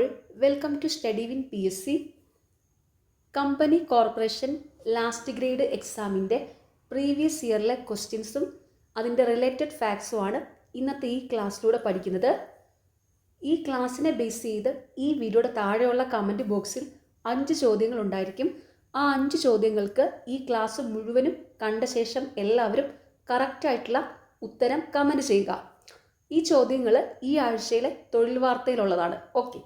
All, welcome to study win PSC. Company corporation last grade എക്സാമിൻ്റെ previous ഇയറിലെ ക്വസ്റ്റ്യൻസും അതിൻ്റെ റിലേറ്റഡ് ഫാക്ട്സുമാണ് ഇന്നത്തെ ഈ ക്ലാസ്സിലൂടെ പഠിക്കുന്നത്. ഈ ക്ലാസ്സിനെ ബേസ് ചെയ്ത് ഈ വീഡിയോയുടെ താഴെയുള്ള കമൻറ്റ് ബോക്സിൽ 5 ചോദ്യങ്ങൾ ഉണ്ടായിരിക്കും. ആ 5 ചോദ്യങ്ങൾക്ക് ഈ ക്ലാസ് മുഴുവനും കണ്ട ശേഷം എല്ലാവരും കറക്റ്റായിട്ടുള്ള ഉത്തരം കമൻറ്റ് ചെയ്യുക. ഈ ചോദ്യങ്ങൾ ഈ ആഴ്ചയിലെ തൊഴിൽ വാർത്തയിലുള്ളതാണ്. ഓക്കെ,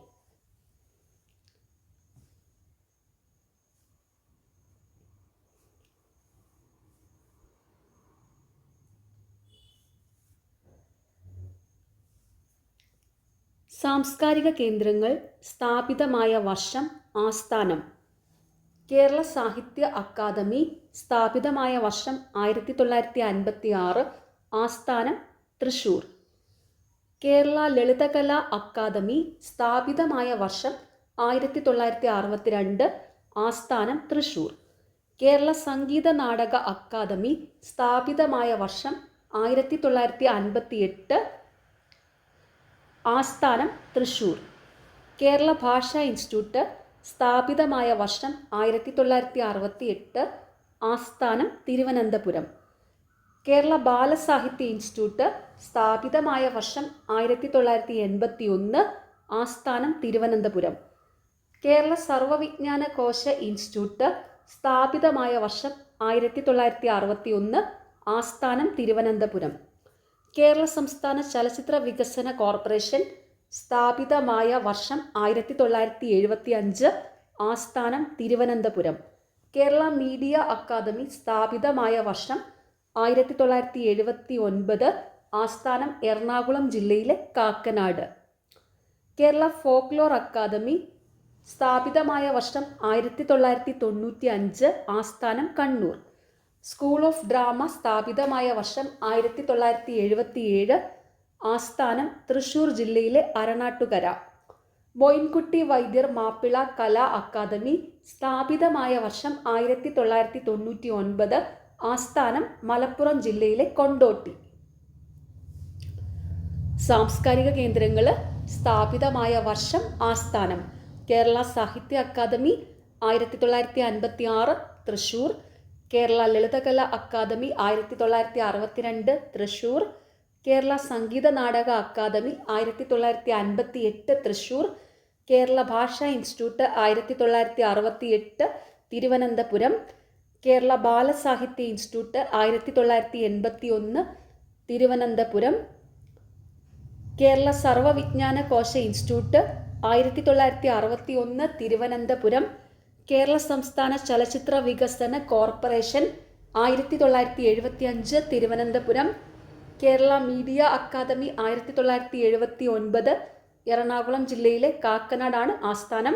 സാംസ്കാരിക കേന്ദ്രങ്ങൾ സ്ഥാപിതമായ വർഷം, ആസ്ഥാനം. കേരള സാഹിത്യ അക്കാദമി സ്ഥാപിതമായ വർഷം 1956, ആസ്ഥാനം തൃശ്ശൂർ. കേരള ലളിതകലാ അക്കാദമി സ്ഥാപിതമായ വർഷം 1962, ആസ്ഥാനം തൃശ്ശൂർ. കേരള സംഗീത നാടക അക്കാദമി സ്ഥാപിതമായ വർഷം 1958, ആസ്ഥാനം തൃശ്ശൂർ. കേരള ഭാഷാ ഇൻസ്റ്റിറ്റ്യൂട്ട് സ്ഥാപിതമായ വർഷം 1968, ആസ്ഥാനം തിരുവനന്തപുരം. കേരള ബാലസാഹിത്യ ഇൻസ്റ്റിറ്റ്യൂട്ട് സ്ഥാപിതമായ വർഷം 1981, ആസ്ഥാനം തിരുവനന്തപുരം. കേരള സർവ്വവിജ്ഞാന കോശ ഇൻസ്റ്റിറ്റ്യൂട്ട് സ്ഥാപിതമായ വർഷം 1961, ആസ്ഥാനം തിരുവനന്തപുരം. കേരള സംസ്ഥാന ചലച്ചിത്ര വികസന കോർപ്പറേഷൻ സ്ഥാപിതമായ വർഷം 1975, ആസ്ഥാനം തിരുവനന്തപുരം. കേരള മീഡിയ അക്കാദമി സ്ഥാപിതമായ വർഷം 1979, ആസ്ഥാനം എറണാകുളം ജില്ലയിലെ കാക്കനാട്. കേരള ഫോക്ലോർ അക്കാദമി സ്ഥാപിതമായ വർഷം 1995, ആസ്ഥാനം കണ്ണൂർ. സ്കൂൾ ഓഫ് ഡ്രാമ സ്ഥാപിതമായ വർഷം 1977, ആസ്ഥാനം തൃശ്ശൂർ ജില്ലയിലെ അരണാട്ടുകര. മോയിൻകുട്ടി വൈദ്യർ മാപ്പിള കലാ അക്കാദമി സ്ഥാപിതമായ വർഷം 1999, ആസ്ഥാനം മലപ്പുറം ജില്ലയിലെ കൊണ്ടോട്ടി. സാംസ്കാരിക കേന്ദ്രങ്ങൾ സ്ഥാപിതമായ വർഷം, ആസ്ഥാനം. കേരള സാഹിത്യ academy 1956, Thrissur. Kerala Lalithakala academy 1962, Thrissur. Kerala Sangeetha Nataka academy 1958, Thrissur. Kerala ഭാഷാ ഇൻസ്റ്റിറ്റ്യൂട്ട് 1968, തിരുവനന്തപുരം. കേരള ബാലസാഹിത്യ ഇൻസ്റ്റിറ്റ്യൂട്ട് 1981, തിരുവനന്തപുരം. കേരള സർവ്വവിജ്ഞാന കോശ ഇൻസ്റ്റിറ്റ്യൂട്ട് 1961, തിരുവനന്തപുരം. കേരള സംസ്ഥാന ചലച്ചിത്ര വികസന കോർപ്പറേഷൻ 1975, തിരുവനന്തപുരം. കേരള മീഡിയ അക്കാദമി 1979, എറണാകുളം ജില്ലയിലെ കാക്കനാടാണ് ആസ്ഥാനം.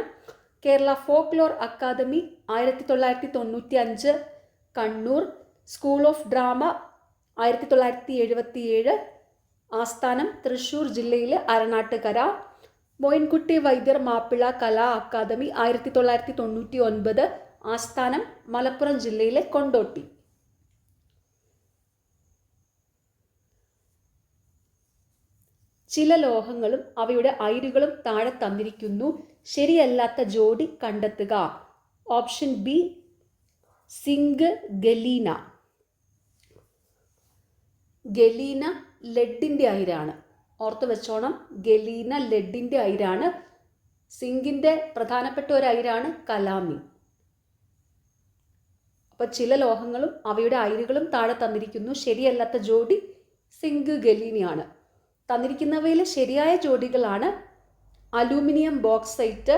Kerala folklore academy 1995, Kannur. School of drama 1977, ആസ്ഥാനം തൃശ്ശൂർ ജില്ലയിലെ അരണാട്ടുകര. മോയിൻകുട്ടി വൈദ്യർ മാപ്പിള കലാ അക്കാദമി 1999, ആസ്ഥാനം മലപ്പുറം ജില്ലയിലെ കൊണ്ടോട്ടി. ചില ലോഹങ്ങളും അവയുടെ അയിരുകളും താഴെ തന്നിരിക്കുന്നു. ശരിയല്ലാത്ത ജോഡി കണ്ടെത്തുക. Option B, zinc, galena. Galena ലെഡിൻ്റെ അയിരാണ്. ഓർത്ത് വെച്ചോണം, ഗലീന ലെഡിൻ്റെ അയിരാണ്. സിങ്കിൻ്റെ പ്രധാനപ്പെട്ട ഒരു അയിരാണ് കലാമി. അപ്പോൾ ചില ലോഹങ്ങളും അവയുടെ അയിരുകളും താഴെ തന്നിരിക്കുന്നു. ശരിയല്ലാത്ത ജോഡി സിങ്ക്, ഗലീനയാണ്. തന്നിരിക്കുന്നവയിലെ ശരിയായ ജോഡികളാണ് അലൂമിനിയം ബോക്സൈറ്റ്,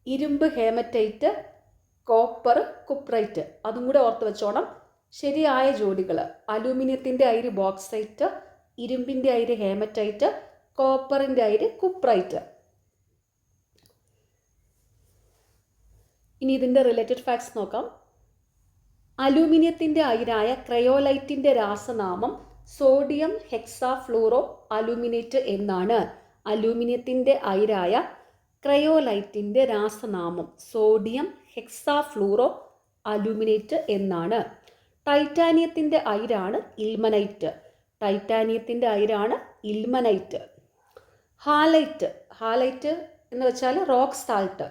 ഇരുമ്പ് ഹേമറ്റൈറ്റ്, കോപ്പർ കുപ്രൈറ്റ്. അതും കൂടെ ഓർത്ത് വെച്ചോണം. ശരിയായ ജോഡികൾ അലൂമിനിയത്തിൻ്റെ അയിര് ബോക്സൈറ്റ്, ഇരുമ്പിൻ്റെ അയിര് ഹേമറ്റൈറ്റ്, കോപ്പറിൻ്റെ അയിര് കുപ്രൈറ്റ്. ഇനി ഇതിൻ്റെ റിലേറ്റഡ് ഫാക്ട്സ് നോക്കാം. അലൂമിനിയത്തിൻ്റെ അയിരായ ക്രയോലൈറ്റിൻ്റെ രാസനാമം സോഡിയം ഹെക്സാഫ്ലൂറോ അലൂമിനേറ്റ് എന്നാണ്. അലൂമിനിയത്തിൻ്റെ അയിരായ ക്രയോലൈറ്റിൻ്റെ രാസനാമം സോഡിയം ഹെക്സാഫ്ലൂറോ അലൂമിനേറ്റ് എന്നാണ്. ടൈറ്റാനിയത്തിൻ്റെ അയിരാണ് ഇൽമനൈറ്റ്. ടൈറ്റാനിയത്തിൻ്റെ അയിരാണ് ഇൽമനൈറ്റ്. ഹാലൈറ്റ് എന്ന് വെച്ചാൽ റോക്ക് സാൾട്ട്,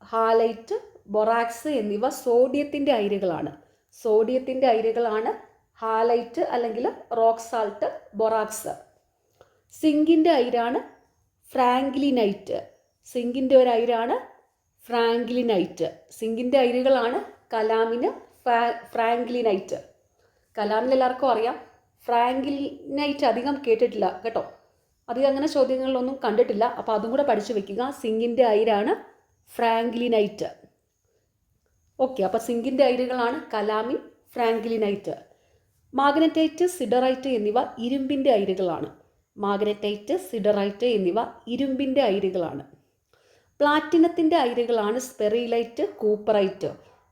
ഹാലൈറ്റ്, ബൊറാക്സ് എന്നിവ സോഡിയത്തിൻ്റെ അയിരുകളാണ്. സോഡിയത്തിൻ്റെ അയിരുകളാണ് ഹാലൈറ്റ് അല്ലെങ്കിൽ റോക്ക് സാൾട്ട്, ബൊറാക്സ്. സിങ്കിൻ്റെ അയിരാണ് ഫ്രാങ്ക്ലിനൈറ്റ്. സിങ്കിൻ്റെ ഒരു അയിരാണ് ഫ്രാങ്ക്ലിനൈറ്റ്. സിങ്കിൻ്റെ അയിരുകളാണ് കലാമിന്, ഫ്രാങ്ക്ലിനൈറ്റ്. കലാമിൽ എല്ലാവർക്കും അറിയാം. ഫ്രാങ്ക്ലിനൈറ്റ് അധികം കേട്ടിട്ടില്ല കേട്ടോ, അധികം അങ്ങനെ ചോദ്യങ്ങളിലൊന്നും കണ്ടിട്ടില്ല. അപ്പോൾ അതും കൂടെ പഠിച്ചു വെക്കുക. സിങ്കിൻ്റെ അയിരാണ് ഫ്രാങ്ക്ലിനൈറ്റ്. ഓക്കെ, അപ്പോൾ സിങ്കിൻ്റെ അയിരുകളാണ് കലാമിൻ, ഫ്രാങ്ക്ലിനൈറ്റ്. മാഗ്നറ്റൈറ്റ്, സിഡറൈറ്റ് എന്നിവ ഇരുമ്പിൻ്റെ അയിരുകളാണ്. മാഗ്നറ്റൈറ്റ്, സിഡറൈറ്റ് എന്നിവ ഇരുമ്പിൻ്റെ അയിരുകളാണ്. പ്ലാറ്റിനത്തിൻ്റെ അയിരുകളാണ് സ്പെറിലൈറ്റ്, കൂപ്പറൈറ്റ്.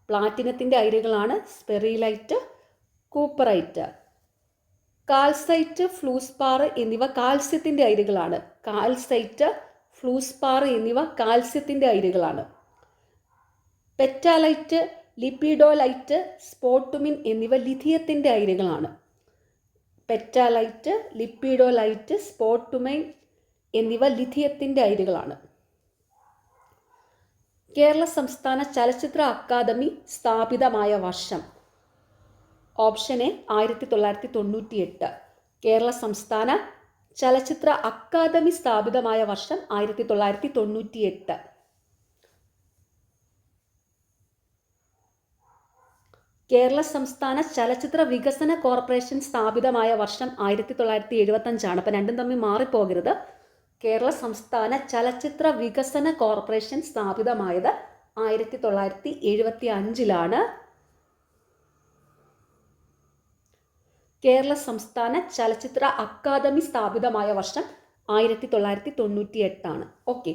പ്ലാറ്റിനത്തിൻ്റെ അയിരുകളാണ് സ്പെറിലൈറ്റ്, കൂപ്പറൈറ്റ്. കാൽസൈറ്റ്, ഫ്ലൂസ്പാർ എന്നിവ കാൽസ്യത്തിൻ്റെ അയിരുകളാണ്. കാൽസൈറ്റ്, ഫ്ലൂസ്പാർ എന്നിവ കാൽസ്യത്തിൻ്റെ അയിരുകളാണ്. പെറ്റാലൈറ്റ്, ലിപ്പിഡോലൈറ്റ്, സ്പോട്ടുമിൻ എന്നിവ ലിഥിയത്തിൻ്റെ അയിരുകളാണ്. പെറ്റാലൈറ്റ്, ലിപ്പിഡോലൈറ്റ്, സ്പോട്ടുമിൻ എന്നിവ ലിഥിയത്തിൻ്റെ അയിരുകളാണ്. കേരള സംസ്ഥാന ചലച്ചിത്ര അക്കാദമി സ്ഥാപിതമായ വർഷം. Option A 1998. കേരള സംസ്ഥാന ചലച്ചിത്ര അക്കാദമി സ്ഥാപിതമായ വർഷം 1998. കേരള സംസ്ഥാന ചലച്ചിത്ര വികസന കോർപ്പറേഷൻ സ്ഥാപിതമായ വർഷം 1975. അപ്പം രണ്ടും തമ്മിൽ മാറിപ്പോകരുത്. കേരള സംസ്ഥാന ചലച്ചിത്ര വികസന കോർപ്പറേഷൻ സ്ഥാപിതമായത് 1975. കേരള സംസ്ഥാന ചലച്ചിത്ര അക്കാദമി സ്ഥാപിതമായ വർഷം 1998. ഓക്കെ,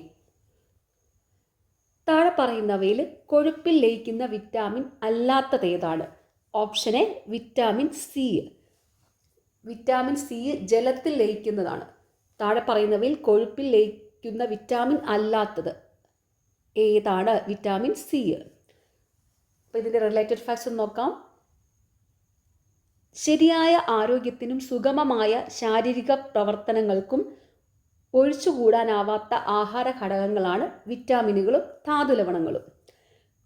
താഴെ പറയുന്നവയിൽ കൊഴുപ്പിൽ ലയിക്കുന്ന വിറ്റാമിൻ അല്ലാത്തതേതാണ്? Option A vitamin C. Vitamin C ജലത്തിൽ ലയിക്കുന്നതാണ്. താഴെ പറയുന്നവയിൽ കൊഴുപ്പിൽ ലയിക്കുന്ന വിറ്റാമിൻ അല്ലാത്തത് ഏതാണ്? Vitamin C. അപ്പോൾ ഇതിൻ്റെ റിലേറ്റഡ് ഫാക്ട്സ് നോക്കാം. ശരിയായ ആരോഗ്യത്തിനും സുഗമമായ ശാരീരിക പ്രവർത്തനങ്ങൾക്കും ഒഴിച്ചുകൂടാനാവാത്ത ആഹാര ഘടകങ്ങളാണ് വിറ്റാമിനുകളും ധാതുലവണങ്ങളും.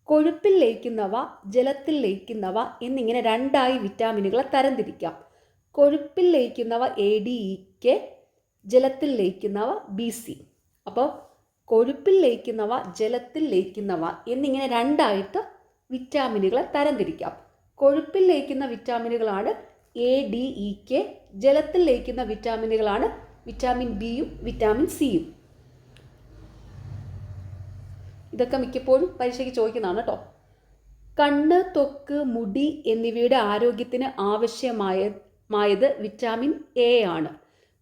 കൊഴുപ്പിൽ ലയിക്കുന്നവ, ജലത്തിൽ ലയിക്കുന്നവ എന്നിങ്ങനെ രണ്ടായി വിറ്റാമിനുകളെ തരംതിരിക്കാം. കൊഴുപ്പിൽ ലയിക്കുന്നവ ADEK, ജലത്തിൽ ലയിക്കുന്നവ BC. അപ്പോൾ കൊഴുപ്പിൽ ലയിക്കുന്നവ, ജലത്തിൽ ലയിക്കുന്നവ എന്നിങ്ങനെ രണ്ടായിട്ട് വിറ്റാമിനുകളെ തരംതിരിക്കാം. കൊഴുപ്പിൽ ലയിക്കുന്ന വിറ്റാമിനുകളാണ് ADEK, ജലത്തിൽ ലയിക്കുന്ന വിറ്റാമിനുകളാണ് വിറ്റാമിൻ ബിയും വിറ്റാമിൻ സിയും. ഇതൊക്കെ മിക്കപ്പോഴും പരീക്ഷയ്ക്ക് ചോദിക്കുന്നതാണ് കേട്ടോ. കണ്ണ്, ത്വക്ക്, മുടി എന്നിവയുടെ ആരോഗ്യത്തിന് ആവശ്യമായത് വിറ്റാമിൻ എ ആണ്.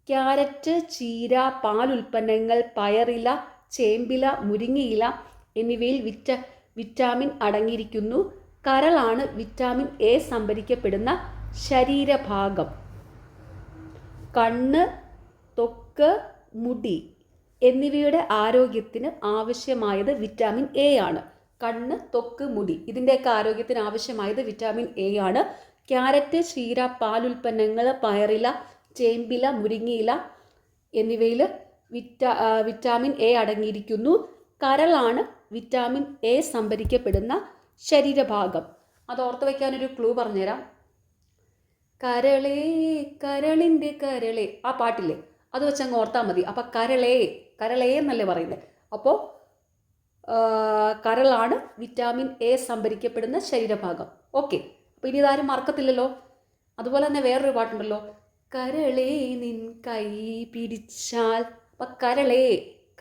ക്യാരറ്റ്, ചീര, പാലുൽപ്പന്നങ്ങൾ, പയറില, ചേമ്പില, മുരിങ്ങയില എന്നിവയിൽ വിറ്റാമിൻ അടങ്ങിയിരിക്കുന്നു. കരളാണ് വിറ്റാമിൻ എ സംഭരിക്കപ്പെടുന്ന ശരീരഭാഗം. കണ്ണ്, ത്വക്ക്, മുടി എന്നിവയുടെ ആരോഗ്യത്തിന് ആവശ്യമായത് വിറ്റാമിൻ എ ആണ്. കണ്ണ്, ത്വക്ക്, മുടി ഇതിൻ്റെയൊക്കെ ആരോഗ്യത്തിന് ആവശ്യമായത് വിറ്റാമിൻ എ ആണ്. ക്യാരറ്റ്, ചീര, പാലുൽപ്പന്നങ്ങൾ, പയറില, ചേമ്പില, മുരിങ്ങയില എന്നിവയിൽ വിറ്റാമിൻ എ അടങ്ങിയിരിക്കുന്നു. കരളാണ് വിറ്റാമിൻ എ സംഭരിക്കപ്പെടുന്ന ശരീരഭാഗം. അത് ഓർത്ത് വയ്ക്കാനൊരു ക്ലൂ പറഞ്ഞുതരാം. കരളേ കരളിൻ്റെ കരളേ, ആ പാട്ടില്ലേ, അത് വെച്ചങ്ങ് ഓർത്താൽ മതി. അപ്പം കരളേ കരളേ എന്നല്ലേ പറയുന്നത്. അപ്പോൾ കരളാണ് വിറ്റാമിൻ എ സംഭരിക്കപ്പെടുന്ന ശരീരഭാഗം. ഓക്കെ, അപ്പോൾ ഇനി ഇതാരും മറക്കത്തില്ലല്ലോ. അതുപോലെ തന്നെ വേറൊരു പാട്ടുണ്ടല്ലോ, കരളേ നിൻ കൈ പിടിച്ചാൽ. അപ്പം കരളേ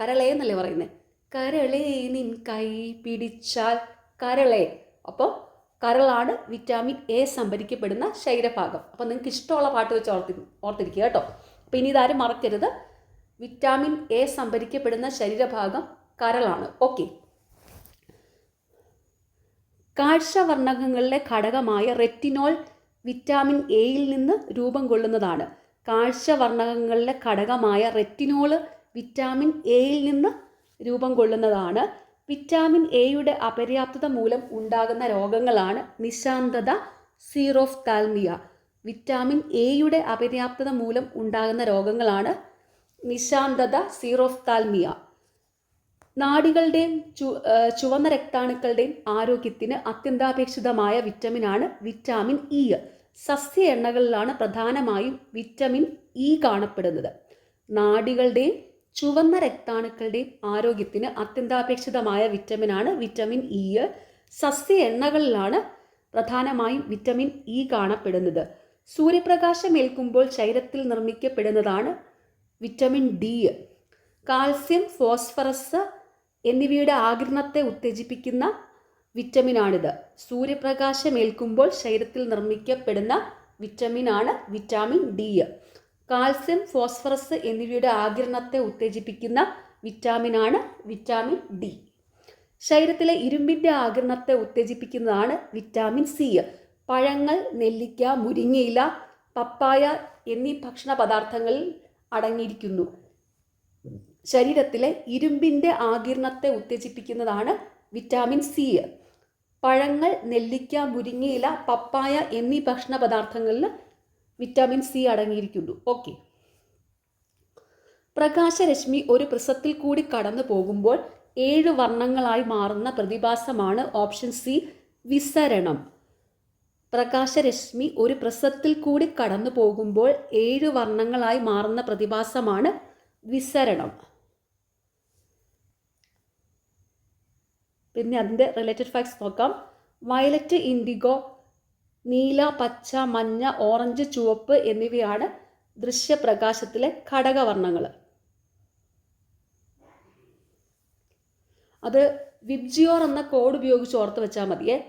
കരളേ എന്നല്ലേ പറയുന്നത്. കരളേ നിൻ കൈ പിടിച്ചാൽ, കരളേ. അപ്പോൾ കരളാണ് വിറ്റാമിൻ എ സംഭരിക്കപ്പെടുന്ന ശരീരഭാഗം. അപ്പോൾ നിങ്ങൾക്ക് ഇഷ്ടമുള്ള പാട്ട് വെച്ച് ഓർത്തിരിക്കുക കേട്ടോ. അപ്പോൾ ഇനി ഇതാരും മറക്കരുത്. വിറ്റാമിൻ എ സംഭരിക്കപ്പെടുന്ന ശരീരഭാഗം കരളാണ്. ഓക്കെ, കാഴ്ചവർണ്ണകങ്ങളിലെ ഘടകമായ റെറ്റിനോൾ വിറ്റാമിൻ എയിൽ നിന്ന് രൂപം കൊള്ളുന്നതാണ്. കാഴ്ചവർണ്ണകങ്ങളിലെ ഘടകമായ റെറ്റിനോൾ വിറ്റാമിൻ എയിൽ നിന്ന് രൂപം കൊള്ളുന്നതാണ്. വിറ്റാമിൻ എയുടെ അപര്യാപ്തത മൂലം ഉണ്ടാകുന്ന രോഗങ്ങളാണ് നിശാന്തത, സീറോഫ്താൽമിയ. വിറ്റാമിൻ എയുടെ അപര്യാപ്തത മൂലം ഉണ്ടാകുന്ന രോഗങ്ങളാണ് നിശാന്തത, സീറോഫ്താൽമിയ. നാഡികളുടെയും ചുവന്ന രക്താണുക്കളുടെയും ആരോഗ്യത്തിന് അത്യന്താപേക്ഷിതമായ വിറ്റമിനാണ് വിറ്റാമിൻ ഇ. സസ്യ എണ്ണകളിലാണ് പ്രധാനമായും വിറ്റമിൻ ഇ കാണപ്പെടുന്നത്. നാഡികളുടെയും ചുവന്ന രക്താണുക്കളുടെയും ആരോഗ്യത്തിന് അത്യന്താപേക്ഷിതമായ വിറ്റമിനാണ് വിറ്റമിൻ ഇ. സസ്യ എണ്ണകളിലാണ് പ്രധാനമായും വിറ്റമിൻ ഇ കാണപ്പെടുന്നത്. സൂര്യപ്രകാശം ഏൽക്കുമ്പോൾ ശരീരത്തിൽ നിർമ്മിക്കപ്പെടുന്നതാണ് വിറ്റമിൻ ഡി. കാൽസ്യം, ഫോസ്ഫറസ് എന്നിവയുടെ ആഗിരണത്തെ ഉത്തേജിപ്പിക്കുന്ന വിറ്റമിനാണിത്. സൂര്യപ്രകാശം ഏൽക്കുമ്പോൾ ശരീരത്തിൽ നിർമ്മിക്കപ്പെടുന്ന വിറ്റമിനാണ് വിറ്റാമിൻ ഡി. കാൽസ്യം, ഫോസ്ഫറസ് എന്നിവയുടെ ആഗിരണത്തെ ഉത്തേജിപ്പിക്കുന്ന വിറ്റാമിനാണ് വിറ്റാമിൻ ഡി. ശരീരത്തിലെ ഇരുമ്പിൻ്റെ ആഗിരണത്തെ ഉത്തേജിപ്പിക്കുന്നതാണ് വിറ്റാമിൻ സി. പഴങ്ങൾ, നെല്ലിക്ക, മുരിങ്ങയില, പപ്പായ എന്നീ ഭക്ഷണ പദാർത്ഥങ്ങളിൽ അടങ്ങിയിരിക്കുന്നു. ശരീരത്തിലെ ഇരുമ്പിൻ്റെ ആഗിരണത്തെ ഉത്തേജിപ്പിക്കുന്നതാണ് വിറ്റാമിൻ സി. പഴങ്ങൾ, നെല്ലിക്ക, മുരിങ്ങയില, പപ്പായ എന്നീ ഭക്ഷണ പദാർത്ഥങ്ങളിൽ വിറ്റാമിൻ സി അടങ്ങിയിരിക്കുന്നു. ഓക്കെ. പ്രകാശരശ്മി ഒരു പ്രിസത്തിൽ കൂടി കടന്നു പോകുമ്പോൾ 7 വർണ്ണങ്ങളായി മാറുന്ന പ്രതിഭാസമാണ് ഓപ്ഷൻ സി വിസരണം. പ്രകാശരശ്മി ഒരു പ്രിസത്തിൽ കൂടി കടന്നു പോകുമ്പോൾ 7 വർണ്ണങ്ങളായി മാറുന്ന പ്രതിഭാസമാണ് വിസരണം. പിന്നെ അതിൻ്റെ റിലേറ്റഡ് ഫാക്ട്സ് നോക്കാം. വയലറ്റ്, ഇൻഡിഗോ, നീല, പച്ച, മഞ്ഞ, ഓറഞ്ച്, ചുവപ്പ് എന്നിവയാണ് ദൃശ്യപ്രകാശത്തിലെ ഘടകവർണ്ണങ്ങൾ. അത് വിബ്ജിയോർ എന്ന കോഡ് ഉപയോഗിച്ച് ഓർത്ത് വെച്ചാൽ മതിയേ.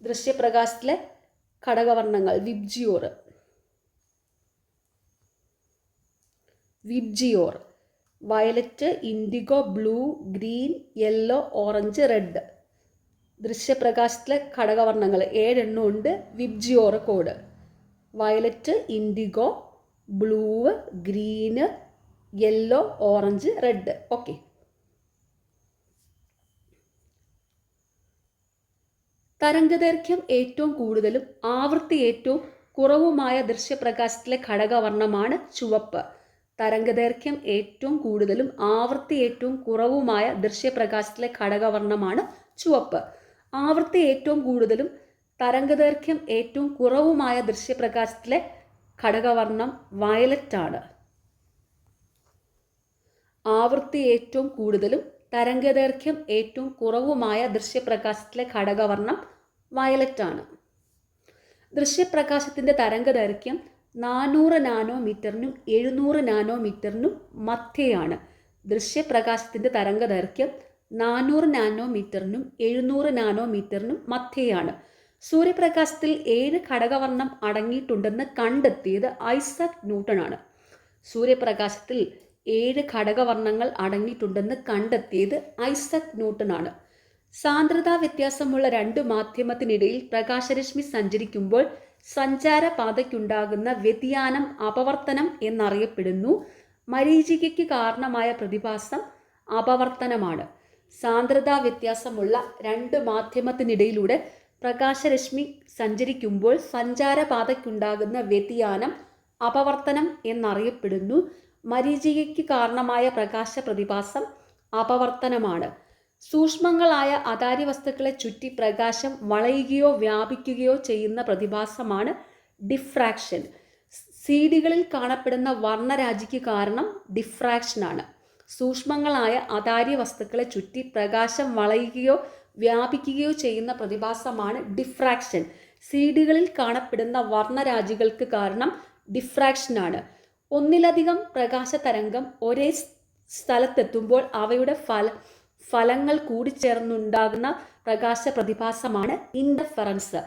ദൃശ്യപ്രകാശത്തിലെ ഘടകവർണ്ണങ്ങൾ VIBGYOR. Violet, indigo, blue, green, yellow, orange, red. ദൃശ്യപ്രകാശത്തിലെ ഘടകവർണ്ണങ്ങൾ 7 എണ്ണം ഉണ്ട്. VIBGYOR code violet, indigo, blue, green, yellow, orange, red. Okay. തരംഗദൈർഘ്യം ഏറ്റവും കൂടുതലും ആവൃത്തി ഏറ്റവും കുറവുമായ ദൃശ്യപ്രകാശത്തിലെ ഘടകവർണ്ണമാണ് ചുവപ്പ്. തരംഗദൈർഘ്യം ഏറ്റവും കൂടുതലും ആവൃത്തി ഏറ്റവും കുറവുമായ ദൃശ്യപ്രകാശത്തിലെ ഘടകവർണ്ണമാണ് ചുവപ്പ്. ആവൃത്തി ഏറ്റവും കൂടുതലും തരംഗദൈർഘ്യം ഏറ്റവും കുറവുമായ ദൃശ്യപ്രകാശത്തിലെ ഘടകവർണ്ണം വയലറ്റ് ആണ്. ആവൃത്തി ഏറ്റവും കൂടുതലും തരംഗദൈർഘ്യം ഏറ്റവും കുറവുമായ ദൃശ്യപ്രകാശത്തിലെ ഘടകവർണ്ണം വയലറ്റ് ആണ്. ദൃശ്യപ്രകാശത്തിൻ്റെ തരംഗദൈർഘ്യം 400 നാനോമീറ്ററിനും 700 നാനോമീറ്ററിനും മധ്യയാണ്. ദൃശ്യപ്രകാശത്തിൻ്റെ തരംഗദൈർഘ്യം 400 നാനോമീറ്ററിനും 700 നാനോമീറ്ററിനും മധ്യയാണ്. സൂര്യപ്രകാശത്തിൽ 7 ഘടകവർണ്ണം അടങ്ങിയിട്ടുണ്ടെന്ന് കണ്ടെത്തിയത് ഐസക് ന്യൂട്ടൺ ആണ്. സൂര്യപ്രകാശത്തിൽ 7 ഘടകവർണ്ണങ്ങൾ അടങ്ങിയിട്ടുണ്ടെന്ന് കണ്ടെത്തിയത് ഐസക് ന്യൂട്ടൺ ആണ്. സാന്ദ്രതാ വ്യത്യാസമുള്ള 2 മാധ്യമത്തിനിടയിൽ പ്രകാശരശ്മി സഞ്ചരിക്കുമ്പോൾ സഞ്ചാരപാതയ്ക്കുണ്ടാകുന്ന വ്യതിയാനം അപവർത്തനം എന്നറിയപ്പെടുന്നു. മരീചികയ്ക്ക് കാരണമായ പ്രതിഭാസം അപവർത്തനമാണ്. സാന്ദ്രതാ വ്യത്യാസമുള്ള 2 മാധ്യമത്തിനിടയിലൂടെ പ്രകാശരശ്മി സഞ്ചരിക്കുമ്പോൾ സഞ്ചാരപാതയ്ക്കുണ്ടാകുന്ന വ്യതിയാനം അപവർത്തനം എന്നറിയപ്പെടുന്നു. മരീചികയ്ക്ക് കാരണമായ പ്രകാശ പ്രതിഭാസം അപവർത്തനമാണ്. സൂക്ഷ്മങ്ങളായ അതാര്യ വസ്തുക്കളെ ചുറ്റി പ്രകാശം വളയുകയോ വ്യാപിക്കുകയോ ചെയ്യുന്ന പ്രതിഭാസമാണ് ഡിഫ്രാക്ഷൻ. സീഡികളിൽ കാണപ്പെടുന്ന വർണ്ണരാജിക്ക് കാരണം ഡിഫ്രാക്ഷനാണ്. സൂക്ഷ്മങ്ങളായ അതാര്യ വസ്തുക്കളെ ചുറ്റി പ്രകാശം വളയുകയോ വ്യാപിക്കുകയോ ചെയ്യുന്ന പ്രതിഭാസമാണ് ഡിഫ്രാക്ഷൻ. സീഡികളിൽ കാണപ്പെടുന്ന വർണ്ണരാജികൾക്ക് കാരണം ഡിഫ്രാക്ഷനാണ്. ഒന്നിലധികം പ്രകാശ തരംഗം ഒരേ സ്ഥലത്തെത്തുമ്പോൾ അവയുടെ ഫലങ്ങൾ കൂടിച്ചേർന്നുണ്ടാകുന്ന പ്രകാശ പ്രതിഭാസമാണ് ഇന്റർഫെറൻസ്.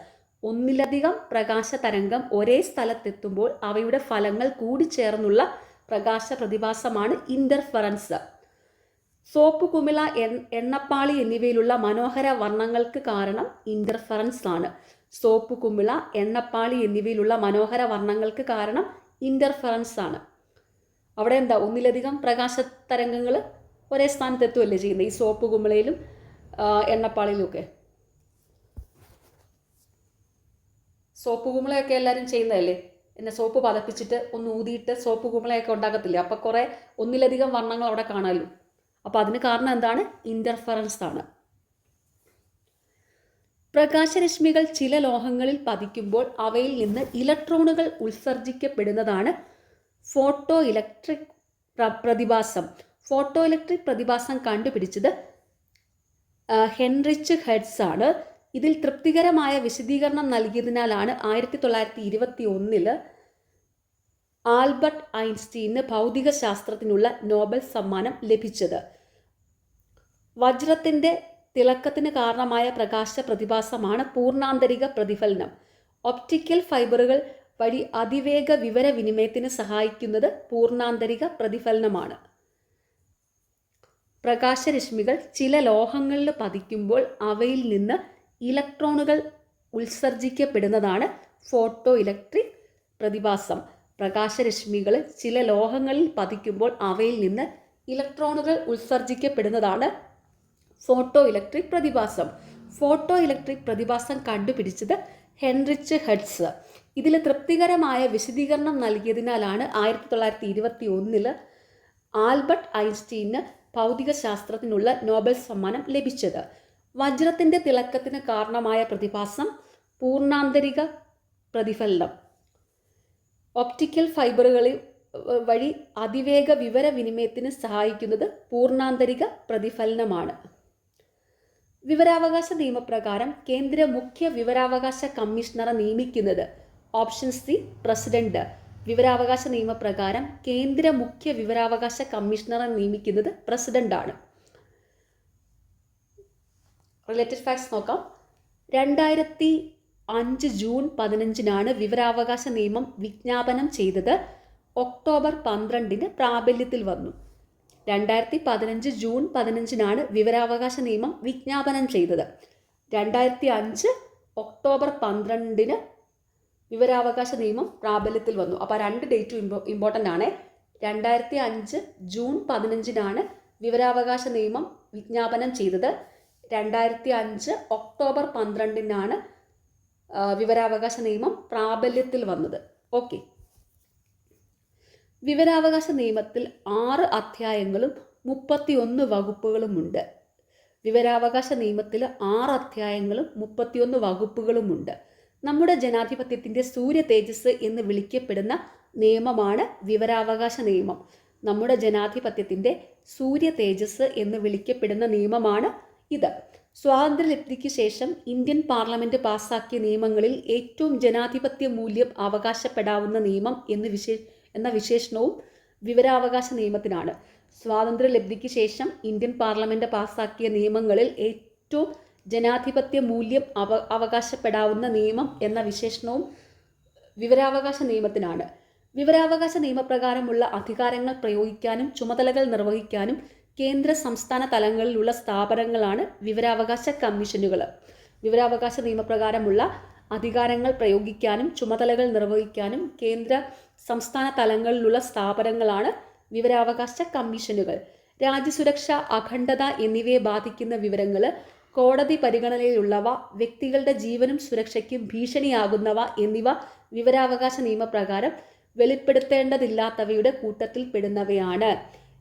ഒന്നിലധികം പ്രകാശ തരംഗം ഒരേ സ്ഥലത്തെത്തുമ്പോൾ അവയുടെ ഫലങ്ങൾ കൂടിച്ചേർന്നുള്ള പ്രകാശ പ്രതിഭാസമാണ് ഇന്റർഫെറൻസ്. സോപ്പ്, കുമിള, എണ്ണപ്പാളി എന്നിവയിലുള്ള മനോഹര വർണ്ണങ്ങൾക്ക് കാരണം ഇന്റർഫെറൻസ് ആണ്. സോപ്പ്, കുമിള, എണ്ണപ്പാളി എന്നിവയിലുള്ള മനോഹര വർണ്ണങ്ങൾക്ക് കാരണം ഇന്റർഫെറൻസ് ആണ്. അവിടെ എന്താ, ഒന്നിലധികം പ്രകാശ തരംഗങ്ങൾ ഒരേ സ്ഥാനത്തെത്തുമല്ലേ ചെയ്യുന്നത്, ഈ സോപ്പ്, കുമിളയിലും എണ്ണപ്പാളിയിലും ഒക്കെ. സോപ്പ് കുമിളയൊക്കെ എല്ലാവരും ചെയ്യുന്നതല്ലേ, എന്നെ സോപ്പ് പതപ്പിച്ചിട്ട് ഒന്ന് ഊതിയിട്ട് സോപ്പ് കുമിളയൊക്കെ ഉണ്ടാക്കത്തില്ലേ, അപ്പം കുറേ ഒന്നിലധികം വർണ്ണങ്ങൾ അവിടെ കാണാമല്ലോ. അപ്പോൾ അതിന് കാരണം എന്താണ്? ഇൻ്റർഫറൻസ് ആണ്. പ്രകാശരശ്മികൾ ചില ലോഹങ്ങളിൽ പതിക്കുമ്പോൾ അവയിൽ നിന്ന് ഇലക്ട്രോണുകൾ ഉത്സർജിക്കപ്പെടുന്നതാണ് ഫോട്ടോ ഇലക്ട്രിക് പ്രതിഭാസം. ഫോട്ടോ ഇലക്ട്രിക് പ്രതിഭാസം കണ്ടുപിടിച്ചത് ഹെൻറിച്ച് ഹെർട്സ് ആണ്. ഇതിൽ തൃപ്തികരമായ വിശദീകരണം നൽകിയതിനാലാണ് 1921 ആൽബർട്ട് ഐൻസ്റ്റീന് ഭൗതിക ശാസ്ത്രത്തിനുള്ള നോബൽ സമ്മാനം ലഭിച്ചത്. വജ്രത്തിൻ്റെ തിളക്കത്തിന് കാരണമായ പ്രകാശ പ്രതിഭാസമാണ് പൂർണ്ണാന്തരിക പ്രതിഫലനം. ഒപ്റ്റിക്കൽ ഫൈബറുകൾ വഴി അതിവേഗ വിവരവിനിമയത്തിന് സഹായിക്കുന്നത് പൂർണ്ണാന്തരിക പ്രതിഫലനമാണ്. പ്രകാശരശ്മികൾ ചില ലോഹങ്ങളിൽ പതിക്കുമ്പോൾ അവയിൽ നിന്ന് ഇലക്ട്രോണുകൾ ഉത്സർജിക്കപ്പെടുന്നതാണ് ഫോട്ടോ ഇലക്ട്രിക് പ്രതിഭാസം. പ്രകാശരശ്മികൾ ചില ലോഹങ്ങളിൽ പതിക്കുമ്പോൾ അവയിൽ നിന്ന് ഇലക്ട്രോണുകൾ ഉത്സർജിക്കപ്പെടുന്നതാണ് ഫോട്ടോ ഇലക്ട്രിക് പ്രതിഭാസം. ഫോട്ടോ ഇലക്ട്രിക് പ്രതിഭാസം കണ്ടുപിടിച്ചത് ഹെൻറിച്ച് ഹെർട്സ്. ഇതിൽ തൃപ്തികരമായ വിശദീകരണം നൽകിയതിനാലാണ് 1921 ആൽബർട്ട് ഐൻസ്റ്റീന് ഭൗതിക ശാസ്ത്രത്തിനുള്ള നോബൽ സമ്മാനം ലഭിച്ചത്. വജ്രത്തിൻ്റെ തിളക്കത്തിന് കാരണമായ പ്രതിഭാസം പൂർണ്ണാന്തരിക പ്രതിഫലനം. ഒപ്റ്റിക്കൽ ഫൈബറുകളിൽ വഴി അതിവേഗ വിവരവിനിമയത്തിന് സഹായിക്കുന്നത് പൂർണ്ണാന്തരിക പ്രതിഫലനമാണ്. വിവരാവകാശ നിയമപ്രകാരം കേന്ദ്ര മുഖ്യ വിവരാവകാശ കമ്മീഷണറെ നിയമിക്കുന്നത് ഓപ്ഷൻ സി പ്രസിഡന്റ്. വിവരാവകാശ നിയമപ്രകാരം കേന്ദ്ര മുഖ്യ വിവരാവകാശ കമ്മീഷണറെ നിയമിക്കുന്നത് പ്രസിഡന്റാണ്. റിലേറ്റഡ് ഫാക്ട്സ് നോക്കാം. 2005 ജൂൺ 15 വിവരാവകാശ നിയമം വിജ്ഞാപനം ചെയ്തത്. ഒക്ടോബർ 12 പ്രാബല്യത്തിൽ വന്നു. 2015 ജൂൺ 15 വിവരാവകാശ നിയമം വിജ്ഞാപനം ചെയ്തത്. 2005 ഒക്ടോബർ 12 വിവരാവകാശ നിയമം പ്രാബല്യത്തിൽ വന്നു. അപ്പോൾ 2 ഡേറ്റും ഇമ്പോർട്ടൻ്റ് ആണ്. 2005 ജൂൺ 15 വിവരാവകാശ നിയമം വിജ്ഞാപനം ചെയ്തത്. 2005 ഒക്ടോബർ 12 വിവരാവകാശ നിയമം പ്രാബല്യത്തിൽ വന്നത്. ഓക്കെ. വിവരാവകാശ നിയമത്തിൽ 6 അധ്യായങ്ങളും 31 വകുപ്പുകളുമുണ്ട്. വിവരാവകാശ നിയമത്തിൽ 6 അധ്യായങ്ങളും 31 വകുപ്പുകളുമുണ്ട്. നമ്മുടെ ജനാധിപത്യത്തിൻ്റെ സൂര്യ തേജസ് എന്ന് വിളിക്കപ്പെടുന്ന നിയമമാണ് വിവരാവകാശ നിയമം. നമ്മുടെ ജനാധിപത്യത്തിൻ്റെ സൂര്യ തേജസ് എന്ന് വിളിക്കപ്പെടുന്ന നിയമമാണ് ഇത്. സ്വാതന്ത്ര്യലബ്ധിക്ക് ശേഷം ഇന്ത്യൻ പാർലമെന്റ് പാസാക്കിയ നിയമങ്ങളിൽ ഏറ്റവും ജനാധിപത്യ മൂല്യം അവകാശപ്പെടാവുന്ന നിയമം എന്ന വിശേഷണവും വിവരാവകാശ നിയമത്തിനാണ്. സ്വാതന്ത്ര്യലബ്ധിക്ക് ശേഷം ഇന്ത്യൻ പാർലമെന്റ് പാസാക്കിയ നിയമങ്ങളിൽ ഏറ്റവും ജനാധിപത്യ മൂല്യം അവകാശപ്പെടാവുന്ന നിയമം എന്ന വിശേഷണവും വിവരാവകാശ നിയമത്തിനാണ്. വിവരാവകാശ നിയമപ്രകാരമുള്ള അധികാരങ്ങൾ പ്രയോഗിക്കാനും ചുമതലകൾ നിർവഹിക്കാനും കേന്ദ്ര സംസ്ഥാന തലങ്ങളിലുള്ള സ്ഥാപനങ്ങളാണ് വിവരാവകാശ കമ്മീഷനുകൾ. വിവരാവകാശ നിയമപ്രകാരമുള്ള അധികാരങ്ങൾ പ്രയോഗിക്കാനും ചുമതലകൾ നിർവഹിക്കാനും കേന്ദ്ര സംസ്ഥാന തലങ്ങളിലുള്ള സ്ഥാപനങ്ങളാണ് വിവരാവകാശ കമ്മീഷനുകൾ. രാജ്യസുരക്ഷ, അഖണ്ഡത എന്നിവയെ ബാധിക്കുന്ന വിവരങ്ങൾ, കോടതി പരിഗണനയിലുള്ളവ, വ്യക്തികളുടെ ജീവനും സുരക്ഷയ്ക്കും ഭീഷണിയാകുന്നവ എന്നിവ വിവരാവകാശ നിയമപ്രകാരം വെളിപ്പെടുത്തേണ്ടതില്ലാത്തവയുടെ കൂട്ടത്തിൽ പെടുന്നവയാണ്.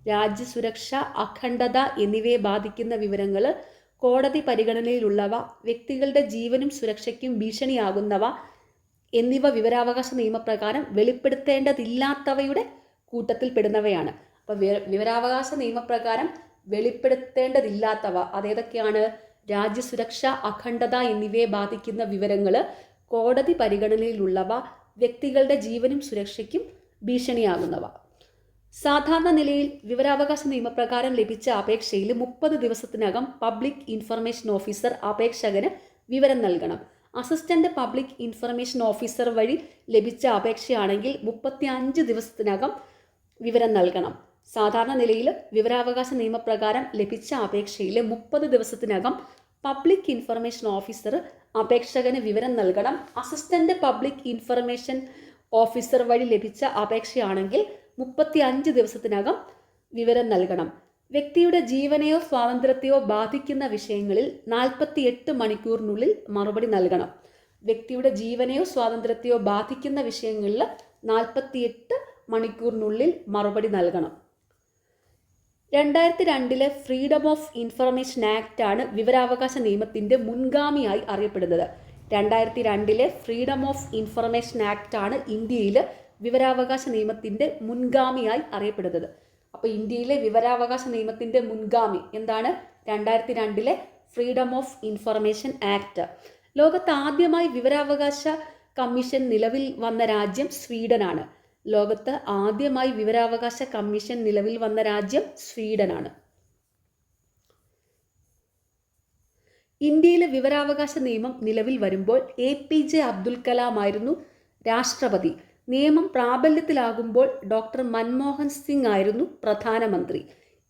രാജ്യസുരക്ഷ, അഖണ്ഡത എന്നിവയെ ബാധിക്കുന്ന വിവരങ്ങൾ, കോടതി പരിഗണനയിലുള്ളവ, വ്യക്തികളുടെ ജീവനും സുരക്ഷയ്ക്കും ഭീഷണിയാകുന്നവ എന്നിവ വിവരാവകാശ നിയമപ്രകാരം വെളിപ്പെടുത്തേണ്ടതില്ലാത്തവയുടെ കൂട്ടത്തിൽ പെടുന്നവയാണ്. അപ്പോൾ വിവരാവകാശ നിയമപ്രകാരം വെളിപ്പെടുത്തേണ്ടതില്ലാത്തവ അതേതൊക്കെയാണ്? രാജ്യസുരക്ഷ, അഖണ്ഡത എന്നിവയെ ബാധിക്കുന്ന വിവരങ്ങൾ, കോടതി പരിഗണനയിലുള്ളവ, വ്യക്തികളുടെ ജീവനും സുരക്ഷയ്ക്കും ഭീഷണിയാകുന്നവ. സാധാരണ നിലയിൽ വിവരാവകാശ നിയമപ്രകാരം ലഭിച്ച അപേക്ഷയിൽ 30 ദിവസത്തിനകം പബ്ലിക് ഇൻഫർമേഷൻ ഓഫീസർ അപേക്ഷകന് വിവരം നൽകണം. അസിസ്റ്റന്റ് പബ്ലിക് ഇൻഫർമേഷൻ ഓഫീസർ വഴി ലഭിച്ച അപേക്ഷയാണെങ്കിൽ 35 ദിവസത്തിനകം വിവരം നൽകണം. സാധാരണ നിലയിൽ വിവരാവകാശ നിയമപ്രകാരം ലഭിച്ച അപേക്ഷയിൽ 30 ദിവസത്തിനകം പബ്ലിക് ഇൻഫർമേഷൻ ഓഫീസർ അപേക്ഷകന് വിവരം നൽകണം. അസിസ്റ്റന്റ് പബ്ലിക് ഇൻഫർമേഷൻ ഓഫീസർ വഴി ലഭിച്ച അപേക്ഷയാണെങ്കിൽ 35 ദിവസത്തിനകം വിവരം നൽകണം. വ്യക്തിയുടെ ജീവനെയോ സ്വാതന്ത്ര്യത്തെയോ ബാധിക്കുന്ന വിഷയങ്ങളിൽ 48 മണിക്കൂറിനുള്ളിൽ മറുപടി നൽകണം. വ്യക്തിയുടെ ജീവനെയോ സ്വാതന്ത്ര്യത്തെയോ ബാധിക്കുന്ന വിഷയങ്ങളിൽ 48 മണിക്കൂറിനുള്ളിൽ മറുപടി നൽകണം. 2002 ഫ്രീഡം ഓഫ് ഇൻഫർമേഷൻ ആക്ട് ആണ് വിവരാവകാശ നിയമത്തിൻ്റെ മുൻഗാമിയായി അറിയപ്പെടുന്നത്. 2002 ഫ്രീഡം ഓഫ് ഇൻഫർമേഷൻ ആക്ട് ആണ് ഇന്ത്യയിൽ വിവരാവകാശ നിയമത്തിൻ്റെ മുൻഗാമിയായി അറിയപ്പെടുന്നത്. അപ്പോൾ ഇന്ത്യയിലെ വിവരാവകാശ നിയമത്തിൻ്റെ മുൻഗാമി എന്താണ്? 2002 ഫ്രീഡം ഓഫ് ഇൻഫർമേഷൻ ആക്ട്. ലോകത്ത് ആദ്യമായി വിവരാവകാശ കമ്മീഷൻ നിലവിൽ വന്ന രാജ്യം സ്വീഡനാണ്. ലോകത്ത് ആദ്യമായി വിവരാവകാശ കമ്മീഷൻ നിലവിൽ വന്ന രാജ്യം സ്വീഡനാണ്. ഇന്ത്യയിലെ വിവരാവകാശ നിയമം നിലവിൽ വരുമ്പോൾ APJ അബ്ദുൽ കലാം ആയിരുന്നു രാഷ്ട്രപതി. നിയമം പ്രാബല്യത്തിലാകുമ്പോൾ ഡോക്ടർ മൻമോഹൻ സിംഗ് ആയിരുന്നു പ്രധാനമന്ത്രി.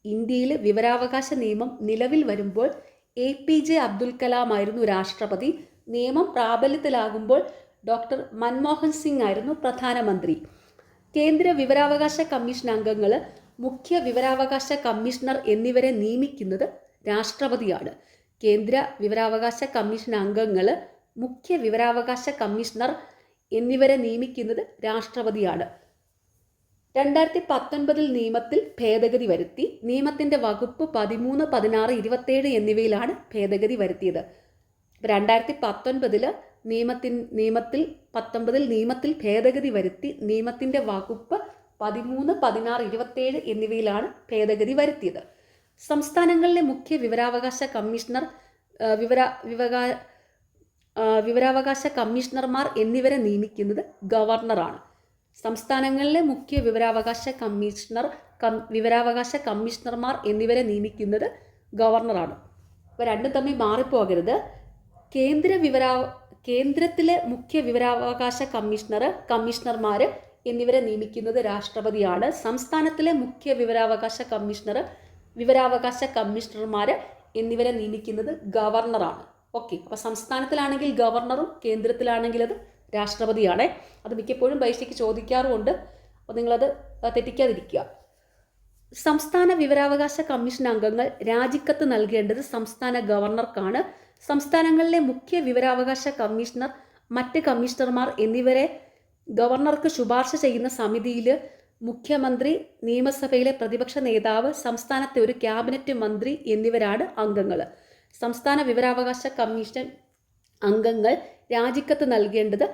ഇന്ത്യയിൽ വിവരാവകാശ നിയമം നിലവിൽ വരുമ്പോൾ APJ അബ്ദുൽ കലാം ആയിരുന്നു രാഷ്ട്രപതി. നിയമം പ്രാബല്യത്തിലാകുമ്പോൾ ഡോക്ടർ മൻമോഹൻ സിംഗ് ആയിരുന്നു പ്രധാനമന്ത്രി. കേന്ദ്ര വിവരാവകാശ കമ്മീഷൻ അംഗങ്ങൾ, മുഖ്യ വിവരാവകാശ കമ്മീഷണർ എന്നിവരെ നിയമിക്കുന്നത് രാഷ്ട്രപതിയാണ്. കേന്ദ്ര വിവരാവകാശ കമ്മീഷൻ അംഗങ്ങൾ, മുഖ്യ വിവരാവകാശ കമ്മീഷണർ എന്നിവരെ നിയമിക്കുന്നത് രാഷ്ട്രപതിയാണ്. 2019 നിയമത്തിൽ ഭേദഗതി വരുത്തി. നിയമത്തിൻ്റെ വകുപ്പ് 13, 16, 27 എന്നിവയിലാണ് ഭേദഗതി വരുത്തിയത്. 2019 നിയമത്തിൽ ഭേദഗതി വരുത്തി. നിയമത്തിൻ്റെ വകുപ്പ് 13, 16, 27 എന്നിവയിലാണ് ഭേദഗതി വരുത്തിയത്. സംസ്ഥാനങ്ങളിലെ മുഖ്യ വിവരാവകാശ കമ്മീഷണർ, വിവരാവകാശ കമ്മീഷണർമാർ എന്നിവരെ നിയമിക്കുന്നത് ഗവർണറാണ്. സംസ്ഥാനങ്ങളിലെ മുഖ്യ വിവരാവകാശ കമ്മീഷണർമാർ എന്നിവരെ നിയമിക്കുന്നത് ഗവർണറാണ്. അപ്പോൾ രണ്ടും തമ്മിൽ മാറിപ്പോകരുത്. കേന്ദ്രത്തിലെ മുഖ്യ വിവരാവകാശ കമ്മീഷണർമാർ എന്നിവരെ നിയമിക്കുന്നത് രാഷ്ട്രപതിയാണ്. സംസ്ഥാനത്തിലെ മുഖ്യ വിവരാവകാശ കമ്മീഷണർമാർ എന്നിവരെ നിയമിക്കുന്നത് ഗവർണറാണ്. ഓക്കെ, അപ്പോൾ സംസ്ഥാനത്തിലാണെങ്കിൽ ഗവർണറും കേന്ദ്രത്തിലാണെങ്കിൽ അത് രാഷ്ട്രപതിയാണ്. അത് മിക്കപ്പോഴും പരീക്ഷയ്ക്ക് ചോദിക്കാറുമുണ്ട്. അപ്പോൾ നിങ്ങളത് തെറ്റിക്കാതിരിക്കുക. സംസ്ഥാന വിവരാവകാശ കമ്മീഷൻ അംഗങ്ങൾ രാജിക്കത്ത് നൽകേണ്ടത് സംസ്ഥാന ഗവർണർക്കാണ്. സംസ്ഥാനങ്ങളിലെ മുഖ്യ വിവരാവകാശ കമ്മീഷണർ, മറ്റ് കമ്മീഷണർമാർ എന്നിവരെ ഗവർണർക്ക് ശുപാർശ ചെയ്യുന്ന സമിതിയിൽ മുഖ്യമന്ത്രി, നിയമസഭയിലെ പ്രതിപക്ഷ നേതാവ്, സംസ്ഥാനത്തെ ഒരു ക്യാബിനറ്റ് മന്ത്രി എന്നിവരാണ് അംഗങ്ങൾ. സംസ്ഥാന വിവരാവകാശ കമ്മീഷൻ അംഗങ്ങൾ രാജിക്കത്ത് നൽകേണ്ടത്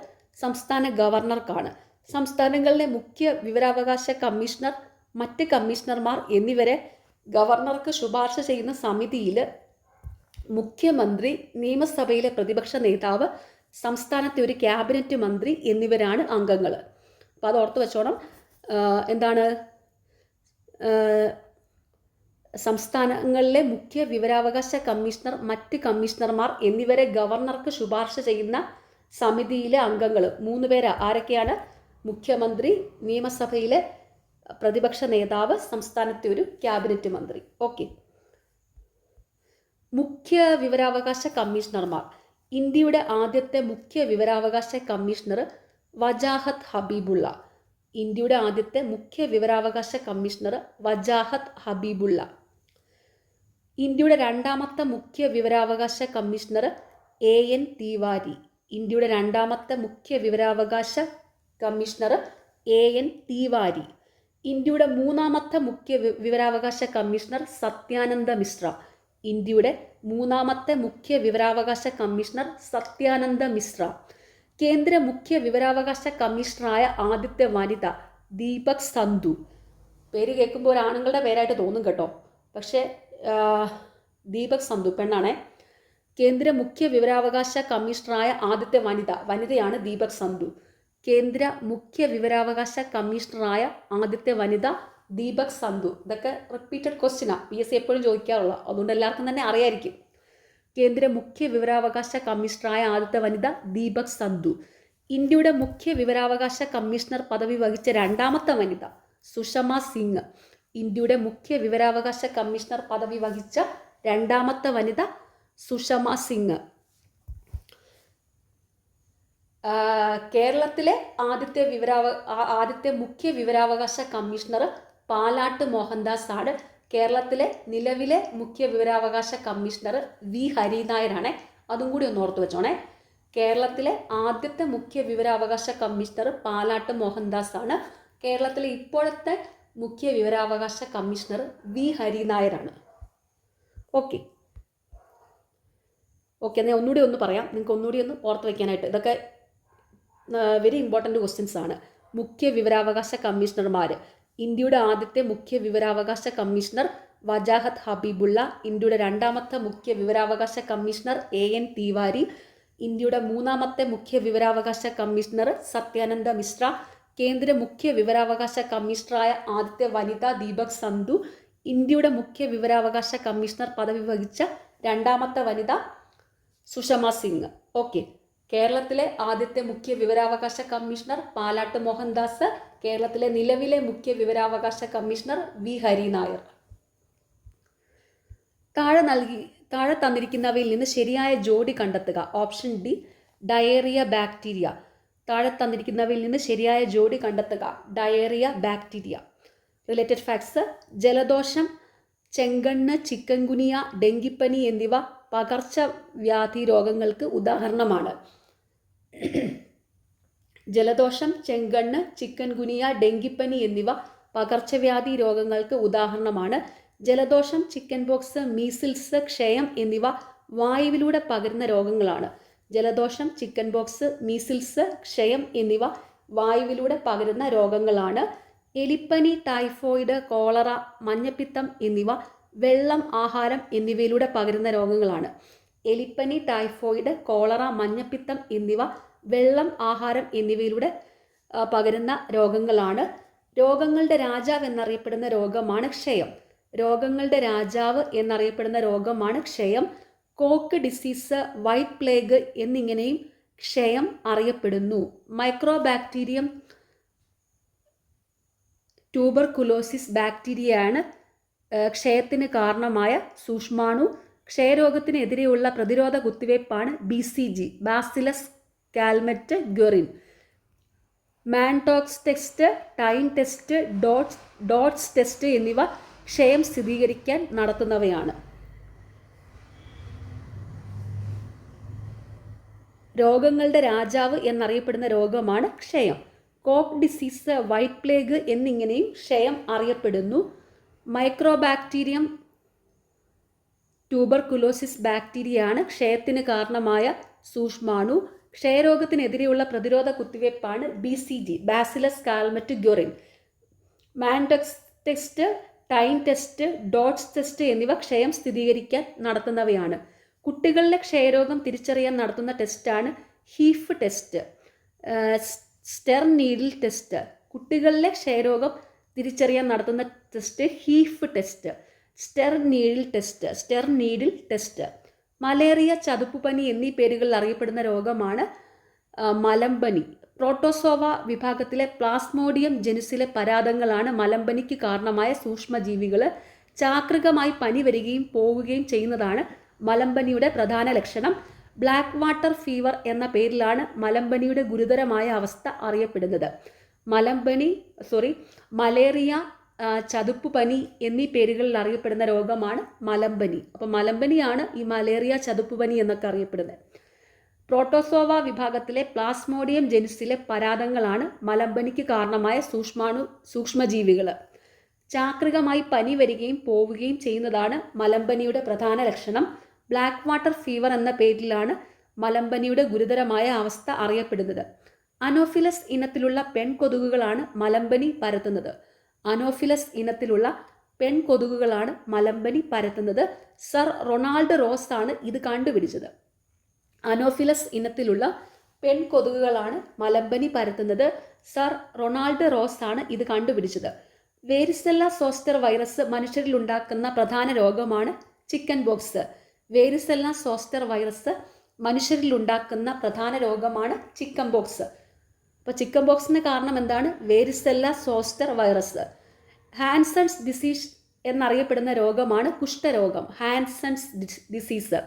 സംസ്ഥാന ഗവർണർക്കാണ്. സംസ്ഥാനങ്ങളിലെ മുഖ്യ വിവരാവകാശ കമ്മീഷണർ, മറ്റ് കമ്മീഷണർമാർ എന്നിവരെ ഗവർണർക്ക് ശുപാർശ ചെയ്യുന്ന സമിതിയിൽ മുഖ്യമന്ത്രി, നിയമസഭയിലെ പ്രതിപക്ഷ നേതാവ്, സംസ്ഥാനത്തെ ഒരു ക്യാബിനറ്റ് മന്ത്രി എന്നിവരാണ് അംഗങ്ങൾ. അപ്പോൾ അത് ഓർത്ത് വെച്ചോണം. എന്താണ്? സംസ്ഥാനങ്ങളിലെ മുഖ്യ വിവരാവകാശ കമ്മീഷണർ, മറ്റ് കമ്മീഷണർമാർ എന്നിവരെ ഗവർണർക്ക് ശുപാർശ ചെയ്യുന്ന സമിതിയിലെ അംഗങ്ങൾ 3 പേര് ആരൊക്കെയാണ്? മുഖ്യമന്ത്രി, നിയമസഭയിലെ പ്രതിപക്ഷ നേതാവ്, സംസ്ഥാനത്തെ ഒരു ക്യാബിനറ്റ് മന്ത്രി. ഓക്കെ. മുഖ്യ വിവരാവകാശ കമ്മീഷണർമാർ. ഇന്ത്യയുടെ ആദ്യത്തെ മുഖ്യ വിവരാവകാശ കമ്മീഷണർ വജാഹത്ത് ഹബീബുള്ള. ഇന്ത്യയുടെ ആദ്യത്തെ മുഖ്യ വിവരാവകാശ കമ്മീഷണർ വജാഹത്ത് ഹബീബുള്ള. ഇന്ത്യയുടെ രണ്ടാമത്തെ മുഖ്യ വിവരാവകാശ കമ്മീഷണർ AN തിവാരി. ഇന്ത്യയുടെ രണ്ടാമത്തെ മുഖ്യ വിവരാവകാശ കമ്മീഷണർ AN തിവാരി. ഇന്ത്യയുടെ മൂന്നാമത്തെ മുഖ്യ വിവരാവകാശ കമ്മീഷണർ സത്യാനന്ദ മിശ്ര. ഇന്ത്യയുടെ മൂന്നാമത്തെ മുഖ്യ വിവരാവകാശ കമ്മീഷണർ സത്യാനന്ദ മിശ്ര. കേന്ദ്ര മുഖ്യ വിവരാവകാശ കമ്മീഷണറായ ആദ്യത്തെ വനിത ദീപക് സന്ധു. പേര് കേൾക്കുമ്പോൾ ഒരാണുങ്ങളുടെ പേരായിട്ട് തോന്നും കേട്ടോ, പക്ഷേ ദീപക് സന്ധു പെണ്ണാണേ. കേന്ദ്ര മുഖ്യ വിവരാവകാശ കമ്മീഷണറായ ആദ്യത്തെ വനിതയാണ് ദീപക് സന്ധു. കേന്ദ്ര മുഖ്യ വിവരാവകാശ കമ്മീഷണറായ ആദ്യത്തെ വനിത ദീപക് സന്ധു. ഇതൊക്കെ റിപ്പീറ്റഡ് ക്വസ്റ്റ്യനാണ്, PSC എപ്പോഴും ചോദിക്കാറുള്ള, അതുകൊണ്ട് എല്ലാവർക്കും തന്നെ അറിയായിരിക്കും. കേന്ദ്ര മുഖ്യ വിവരാവകാശ കമ്മീഷണറായ ആദ്യത്തെ വനിത ദീപക് സന്ധു. ഇന്ത്യയുടെ മുഖ്യ വിവരാവകാശ കമ്മീഷണർ പദവി വഹിച്ച രണ്ടാമത്തെ വനിത സുഷമ സിംഗ്. ഇന്ത്യയുടെ മുഖ്യ വിവരാവകാശ കമ്മീഷണർ പദവി വഹിച്ച രണ്ടാമത്തെ വനിത സുഷമ സിംഗ്. കേരളത്തിലെ ആദ്യത്തെ മുഖ്യ വിവരാവകാശ കമ്മീഷണർ പാലാട്ട് മോഹൻദാസ് ആണ്. കേരളത്തിലെ നിലവിലെ മുഖ്യ വിവരാവകാശ കമ്മീഷണർ V ഹരിനായരാണ്. അതും കൂടി ഒന്ന് ഓർത്ത് വെച്ചോണേ. കേരളത്തിലെ ആദ്യത്തെ മുഖ്യ വിവരാവകാശ കമ്മീഷണർ പാലാട്ട് മോഹൻദാസ് ആണ്. കേരളത്തിലെ ഇപ്പോഴത്തെ മുഖ്യ വിവരാവകാശ കമ്മീഷണർ വി ഹരിനായരാണ്. ഓക്കെ എന്നാൽ ഒന്നുകൂടി ഒന്ന് പറയാം, നിങ്ങൾക്ക് ഒന്നുകൂടി ഒന്ന് ഓർത്ത് വയ്ക്കാനായിട്ട്. ഇതൊക്കെ വെരി ഇമ്പോർട്ടൻറ്റ് ക്വസ്റ്റ്യൻസ് ആണ്. മുഖ്യ വിവരാവകാശ കമ്മീഷണർമാർ. ഇന്ത്യയുടെ ആദ്യത്തെ മുഖ്യ വിവരാവകാശ കമ്മീഷണർ വജാഹത്ത് ഹബീബുള്ള. ഇന്ത്യയുടെ രണ്ടാമത്തെ മുഖ്യ വിവരാവകാശ കമ്മീഷണർ AN തിവാരി. ഇന്ത്യയുടെ മൂന്നാമത്തെ മുഖ്യ വിവരാവകാശ കമ്മീഷണർ സത്യാനന്ദ മിശ്ര. കേന്ദ്ര മുഖ്യ വിവരാവകാശ കമ്മീഷണറായ ആദ്യത്തെ വനിത ദീപക് സന്ധു. ഇന്ത്യയുടെ മുഖ്യ വിവരാവകാശ കമ്മീഷണർ പദവി വഹിച്ച രണ്ടാമത്തെ വനിത സുഷമ സിംഗ്. ഓക്കെ, കേരളത്തിലെ ആദ്യത്തെ മുഖ്യ വിവരാവകാശ കമ്മീഷണർ പാലാട്ട് മോഹൻദാസ്. കേരളത്തിലെ നിലവിലെ മുഖ്യ വിവരാവകാശ കമ്മീഷണർ വി ഹരിനായർ. താഴെ തന്നിരിക്കുന്നവയിൽ നിന്ന് ശരിയായ ജോഡി കണ്ടെത്തുക. Option D diarrhoea bacteria. താഴെ തന്നിരിക്കുന്നവയിൽ നിന്ന് ശരിയായ ജോഡി കണ്ടെത്തുക. Diarrhoea bacteria. Related facts. ജലദോഷം, ചെങ്കണ്ണ്, ചിക്കൻ ഗുനിയ, ഡെങ്കിപ്പനി എന്നിവ പകർച്ചവ്യാധി രോഗങ്ങൾക്ക് ഉദാഹരണമാണ്. ജലദോഷം, ചെങ്കണ്ണ്, ചിക്കൻ ഗുനിയ, ഡെങ്കിപ്പനി എന്നിവ പകർച്ചവ്യാധി രോഗങ്ങൾക്ക് ഉദാഹരണമാണ്. ജലദോഷം, ചിക്കൻ ബോക്സ്, മീസിൽസ്, ക്ഷയം എന്നിവ വായുവിലൂടെ പകരുന്ന രോഗങ്ങളാണ്. ജലദോഷം, ചിക്കൻ ബോക്സ്, മീസിൽസ്, ക്ഷയം എന്നിവ വായുവിലൂടെ പകരുന്ന രോഗങ്ങളാണ്. എലിപ്പനി, ടൈഫോയിഡ്, കോളറ, മഞ്ഞപ്പിത്തം എന്നിവ വെള്ളം, ആഹാരം എന്നിവയിലൂടെ പകരുന്ന രോഗങ്ങളാണ്. എലിപ്പനി, ടൈഫോയിഡ്, കോളറ, മഞ്ഞപ്പിത്തം എന്നിവ വെള്ളം, ആഹാരം എന്നിവയിലൂടെ പകരുന്ന രോഗങ്ങളാണ്. രോഗങ്ങളുടെ രാജാവ് എന്നറിയപ്പെടുന്ന രോഗമാണ് ക്ഷയം. രോഗങ്ങളുടെ രാജാവ് എന്നറിയപ്പെടുന്ന രോഗമാണ് ക്ഷയം. കോക്ക് ഡിസീസ്, വൈറ്റ് പ്ലേഗ് എന്നിങ്ങനെയും ക്ഷയം അറിയപ്പെടുന്നു. മൈക്രോബാക്ടീരിയം ട്യൂബർകുലോസിസ് ബാക്ടീരിയയാണ് ക്ഷയത്തിന് കാരണമായ സൂക്ഷ്മാണു. ക്ഷയരോഗത്തിനെതിരെയുള്ള പ്രതിരോധ കുത്തിവയ്പ്പാണ് BCG, bacillus Calmette Guerin. Mantoux test, tine test, DOTS test എന്നിവ ക്ഷയം സ്ഥിരീകരിക്കാൻ നടത്തുന്നവയാണ്. രോഗങ്ങളുടെ രാജാവ് എന്നറിയപ്പെടുന്ന രോഗമാണ് ക്ഷയം. കോക്ക് ഡിസീസ്, വൈറ്റ് പ്ലേഗ് എന്നിങ്ങനെയും ക്ഷയം അറിയപ്പെടുന്നു. മൈക്രോബാക്ടീരിയം ട്യൂബർകുലോസിസ് ബാക്ടീരിയയാണ് ക്ഷയത്തിന് കാരണമായ സൂക്ഷ്മാണു. ക്ഷയരോഗത്തിനെതിരെയുള്ള പ്രതിരോധ കുത്തിവയ്പ്പാണ് BCG, bacillus Calmette Guerin. Mantoux test, tine test, DOTS test എന്നിവ ക്ഷയം സ്ഥിരീകരിക്കാൻ നടത്തുന്നവയാണ്. കുട്ടികളിലെ ക്ഷയരോഗം തിരിച്ചറിയാൻ നടത്തുന്ന ടെസ്റ്റാണ് Heaf test, sterneedle test. കുട്ടികളിലെ ക്ഷയരോഗം തിരിച്ചറിയാൻ നടത്തുന്ന test Heaf test, sterneedle test. Malaria, ചതുപ്പുപനി എന്നീ പേരുകളിൽ അറിയപ്പെടുന്ന രോഗമാണ് മലമ്പനി. പ്രോട്ടോസോവ വിഭാഗത്തിലെ പ്ലാസ്മോഡിയം ജനുസിലെ പരാദങ്ങളാണ് മലമ്പനിക്ക് കാരണമായ സൂക്ഷ്മജീവികൾ. ചാക്രികമായി പനി വരികയും പോവുകയും ചെയ്യുന്നതാണ് മലമ്പനിയുടെ പ്രധാന ലക്ഷണം. ബ്ലാക്ക് വാട്ടർ ഫീവർ എന്ന പേരിലാണ് മലമ്പനിയുടെ ഗുരുതരമായ അവസ്ഥ അറിയപ്പെടുന്നത്. മലേറിയ, ചതുപ്പുപനി എന്നീ പേരുകളിൽ അറിയപ്പെടുന്ന രോഗമാണ് മലമ്പനി. അപ്പോൾ മലമ്പനിയാണ് ഈ മലേറിയ, ചതുപ്പുപനി എന്നൊക്കെ അറിയപ്പെടുന്നത്. പ്രോട്ടോസോവ വിഭാഗത്തിലെ പ്ലാസ്മോഡിയം ജനുസിലെ പരാദങ്ങളാണ് മലമ്പനിക്ക് കാരണമായ സൂക്ഷ്മജീവികൾ. ചാക്രികമായി പനി വരികയും പോവുകയും ചെയ്യുന്നതാണ് മലമ്പനിയുടെ പ്രധാന ലക്ഷണം. ബ്ലാക്ക് വാട്ടർ ഫീവർ എന്ന പേരിലാണ് മലമ്പനിയുടെ ഗുരുതരമായ അവസ്ഥ അറിയപ്പെടുന്നത്. അനോഫിലസ് ഇനത്തിലുള്ള പെൺകൊതുകുകളാണ് മലമ്പനി പരത്തുന്നത്. സർ റൊണാൾഡ് റോസ് ആണ് ഇത് കണ്ടുപിടിച്ചത്. അനോഫിലസ് ഇനത്തിലുള്ള പെൺകൊതുകുകളാണ് മലമ്പനി പരത്തുന്നത്. സർ റൊണാൾഡ് റോസ് ആണ് ഇത് കണ്ടുപിടിച്ചത്. വേരിസെല്ല സോസ്റ്റർ വൈറസ് മനുഷ്യരിൽ ഉണ്ടാക്കുന്ന പ്രധാന രോഗമാണ് chicken box. Varicella zoster virus മനുഷ്യരിൽ ഉണ്ടാക്കുന്ന പ്രധാന രോഗമാണ് ചിക്കൻ ബോക്സ്. അപ്പോൾ ചിക്കൻ ബോക്സിന് കാരണം എന്താണ്? Varicella zoster virus. Hansen's disease എന്നറിയപ്പെടുന്ന രോഗമാണ് കുഷ്ഠരോഗം. ഹാൻസൺസ് ഡിസീസ്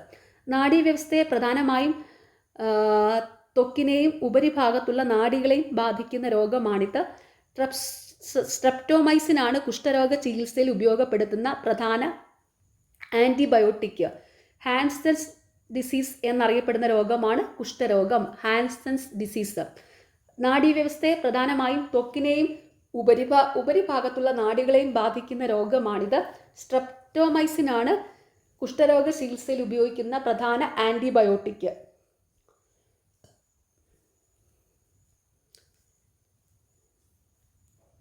നാഡീവ്യവസ്ഥയെ പ്രധാനമായും ത്വക്കിനെയും ഉപരിഭാഗത്തുള്ള നാഡികളെയും ബാധിക്കുന്ന രോഗമാണിത്. സ്ട്രെപ്റ്റോമൈസിനാണ് കുഷ്ഠരോഗ ചികിത്സയിൽ ഉപയോഗപ്പെടുത്തുന്ന പ്രധാന ആൻറ്റിബയോട്ടിക്. ഹാൻസൺസ് ഡിസീസ് എന്നറിയപ്പെടുന്ന രോഗമാണ് കുഷ്ഠരോഗം. ഹാൻസൺസ് ഡിസീസ് നാഡീവ്യവസ്ഥയെ പ്രധാനമായും ത്വക്കിനെയും ഉപരിഭാഗത്തുള്ള നാഡികളെയും ബാധിക്കുന്ന രോഗമാണിത്. സ്ട്രെപ്റ്റോമൈസിൻ ആണ് കുഷ്ഠരോഗ ചികിത്സയിൽ ഉപയോഗിക്കുന്ന പ്രധാന ആൻറ്റിബയോട്ടിക്.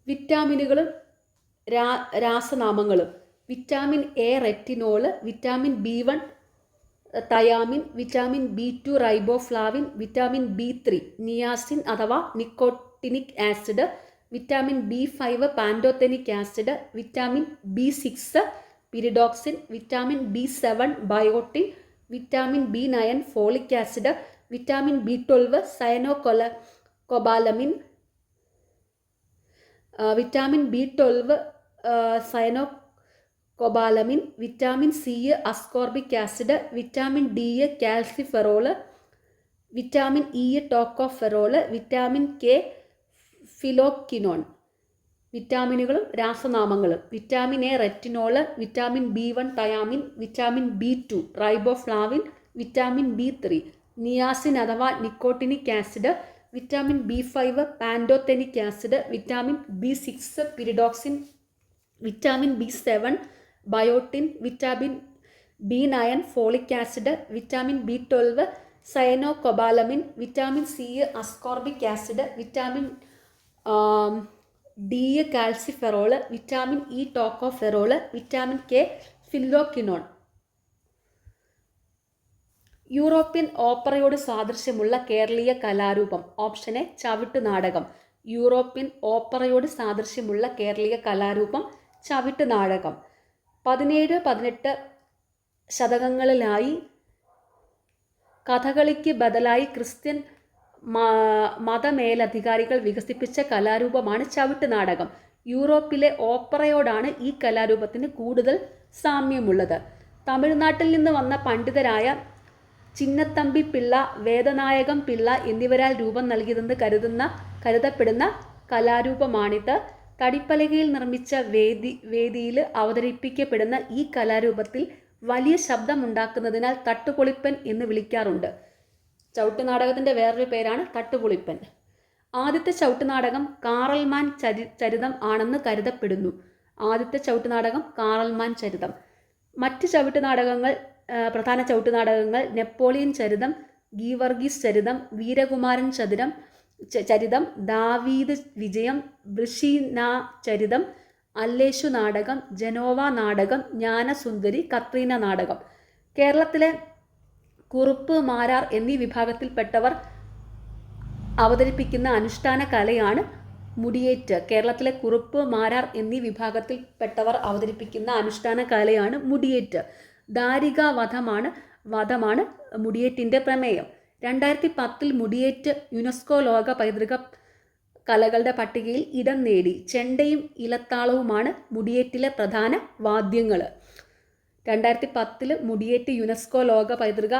വിറ്റാമിനുകളും രാസനാമങ്ങളും. Vitamin A retinol, vitamin B1 thiamine, vitamin B2 riboflavin, vitamin B3 niacin അഥവാ nicotinic acid, vitamin B5 pantothenic acid, vitamin B6 pyridoxine, vitamin B7 biotin, vitamin B9 folic acid, vitamin B12 cyanocobalamin, vitamin B12 cyanocobalamin, vitamin C ascorbic acid, vitamin D calciferol, vitamin E tocopherol, vitamin K phylloquinone. വിറ്റാമിനുകളും രാസനാമങ്ങളും. Vitamin A retinol, vitamin B1 thiamine, vitamin B2 riboflavin, vitamin B3 niacin അഥവാ nicotinic acid, vitamin B5 pantothenic acid, vitamin B6 pyridoxine, vitamin B7 biotin, vitamin B9 folic acid, vitamin B12 cyanocobalamin, vitamin C ascorbic acid, vitamin D calciferol, vitamin E tocopherol, vitamin K phylloquinone. European ഓപ്പറയോട് സാദൃശ്യമുള്ള കേരളീയ കലാരൂപം. Option A ചവിട്ടുനാടകം. European ഓപ്പറയോട് സാദൃശ്യമുള്ള കേരളീയ കലാരൂപം ചവിട്ടുനാടകം. 17-18 ശതകങ്ങളിലായി കഥകളിക്ക് ബദലായി ക്രിസ്ത്യൻ മതമേലധികാരികൾ വികസിപ്പിച്ച കലാരൂപമാണ് ചവിട്ടുനാടകം. യൂറോപ്പിലെ ഓപ്പറയോടാണ് ഈ കലാരൂപത്തിന് കൂടുതൽ സാമ്യമുള്ളത്. തമിഴ്നാട്ടിൽ നിന്ന് വന്ന പണ്ഡിതരായ ചിന്നത്തമ്പി പിള്ള, വേദനായകം പിള്ള എന്നിവരാൽ രൂപം നൽകിയതെന്ന് കരുതപ്പെടുന്ന കലാരൂപമാണിത്. തടിപ്പലകയിൽ നിർമ്മിച്ച വേദിയിൽ അവതരിപ്പിക്കപ്പെടുന്ന ഈ കലാരൂപത്തിൽ വലിയ ശബ്ദമുണ്ടാക്കുന്നതിനാൽ തട്ടുപൊളിപ്പൻ എന്ന് വിളിക്കാറുണ്ട്. ചവിട്ടുനാടകത്തിൻ്റെ വേറൊരു പേരാണ് തട്ടുപൊളിപ്പൻ. ആദ്യത്തെ ചവിട്ടുനാടകം കാറൽമാൻ ചരിതം ആണെന്ന് കരുതപ്പെടുന്നു. ആദ്യത്തെ ചവിട്ടുനാടകം കാറൽമാൻ ചരിതം. മറ്റ് ചവിട്ടുനാടകങ്ങൾ, പ്രധാന ചവിട്ടുനാടകങ്ങൾ നെപ്പോളിയൻ ചരിതം, ഗീവർഗീസ് ചരിതം, വീരകുമാരൻ ചരിതം, ദാവീദ് വിജയം, ബ്രിഷീന ചരിതം, അല്ലേശു നാടകം, ജനോവ നാടകം, ജ്ഞാനസുന്ദരി, കത്രീന നാടകം. കേരളത്തിലെ കുറുപ്പ്, മാരാർ എന്നീ വിഭാഗത്തിൽപ്പെട്ടവർ അവതരിപ്പിക്കുന്ന അനുഷ്ഠാന കലയാണ് മുടിയേറ്റ്. കേരളത്തിലെ കുറുപ്പ്, മാരാർ എന്നീ വിഭാഗത്തിൽപ്പെട്ടവർ അവതരിപ്പിക്കുന്ന അനുഷ്ഠാന കലയാണ് മുടിയേറ്റ്. ദാരിക വധമാണ് മുടിയേറ്റിൻ്റെ പ്രമേയം. 2010 മുടിയേറ്റ് യുനെസ്കോ ലോക പൈതൃക കലകളുടെ പട്ടികയിൽ ഇടം നേടി. ചെണ്ടയും ഇലത്താളവുമാണ് മുടിയേറ്റിലെ പ്രധാന വാദ്യങ്ങൾ. 2010 മുടിയേറ്റ് യുനെസ്കോ ലോക പൈതൃക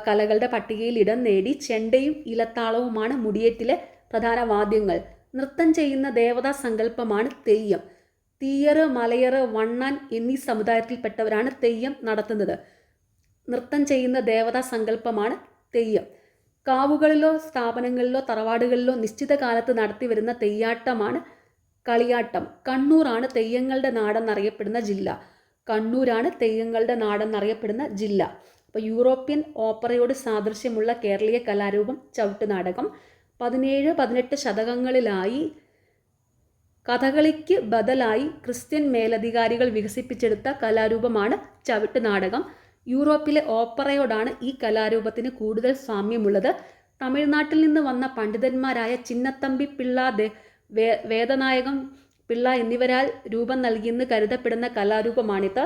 കലകളുടെ പട്ടികയിൽ ഇടം നേടി. ചെണ്ടയും ഇലത്താളവുമാണ് മുടിയേറ്റിലെ പ്രധാന വാദ്യങ്ങൾ. നൃത്തം ചെയ്യുന്ന ദേവതാ സങ്കല്പമാണ് തെയ്യം. തീയറ്, മലയറ്, വണ്ണാൻ എന്നീ സമുദായത്തിൽപ്പെട്ടവരാണ് തെയ്യം നടത്തുന്നത്. നൃത്തം ചെയ്യുന്ന ദേവതാ സങ്കല്പമാണ് തെയ്യം. കാവുകളിലോ സ്ഥാപനങ്ങളിലോ തറവാടുകളിലോ നിശ്ചിത കാലത്ത് നടത്തിവരുന്ന തെയ്യാട്ടമാണ് കളിയാട്ടം. കണ്ണൂരാണ് തെയ്യങ്ങളുടെ നാടെന്നറിയപ്പെടുന്ന ജില്ല. കണ്ണൂരാണ് തെയ്യങ്ങളുടെ നാടെന്നറിയപ്പെടുന്ന ജില്ല. അപ്പോൾ യൂറോപ്യൻ ഓപ്പറയോട് സാദൃശ്യമുള്ള കേരളീയ കലാരൂപം ചവിട്ടുനാടകം. 17-18 ശതകങ്ങളിലായി കഥകളിക്ക് ബദലായി ക്രിസ്ത്യൻ മേലധികാരികൾ വികസിപ്പിച്ചെടുത്ത കലാരൂപമാണ് ചവിട്ടുനാടകം. യൂറോപ്പിലെ ഓപ്പറയോടാണ് ഈ കലാരൂപത്തിന് കൂടുതൽ സാമ്യമുള്ളത്. തമിഴ്നാട്ടിൽ നിന്ന് വന്ന പണ്ഡിതന്മാരായ ചിന്നത്തമ്പി പിള്ള, വേദനായകം പിള്ള എന്നിവരാൽ രൂപം നൽകിയെന്ന് കരുതപ്പെടുന്ന കലാരൂപമാണിത്.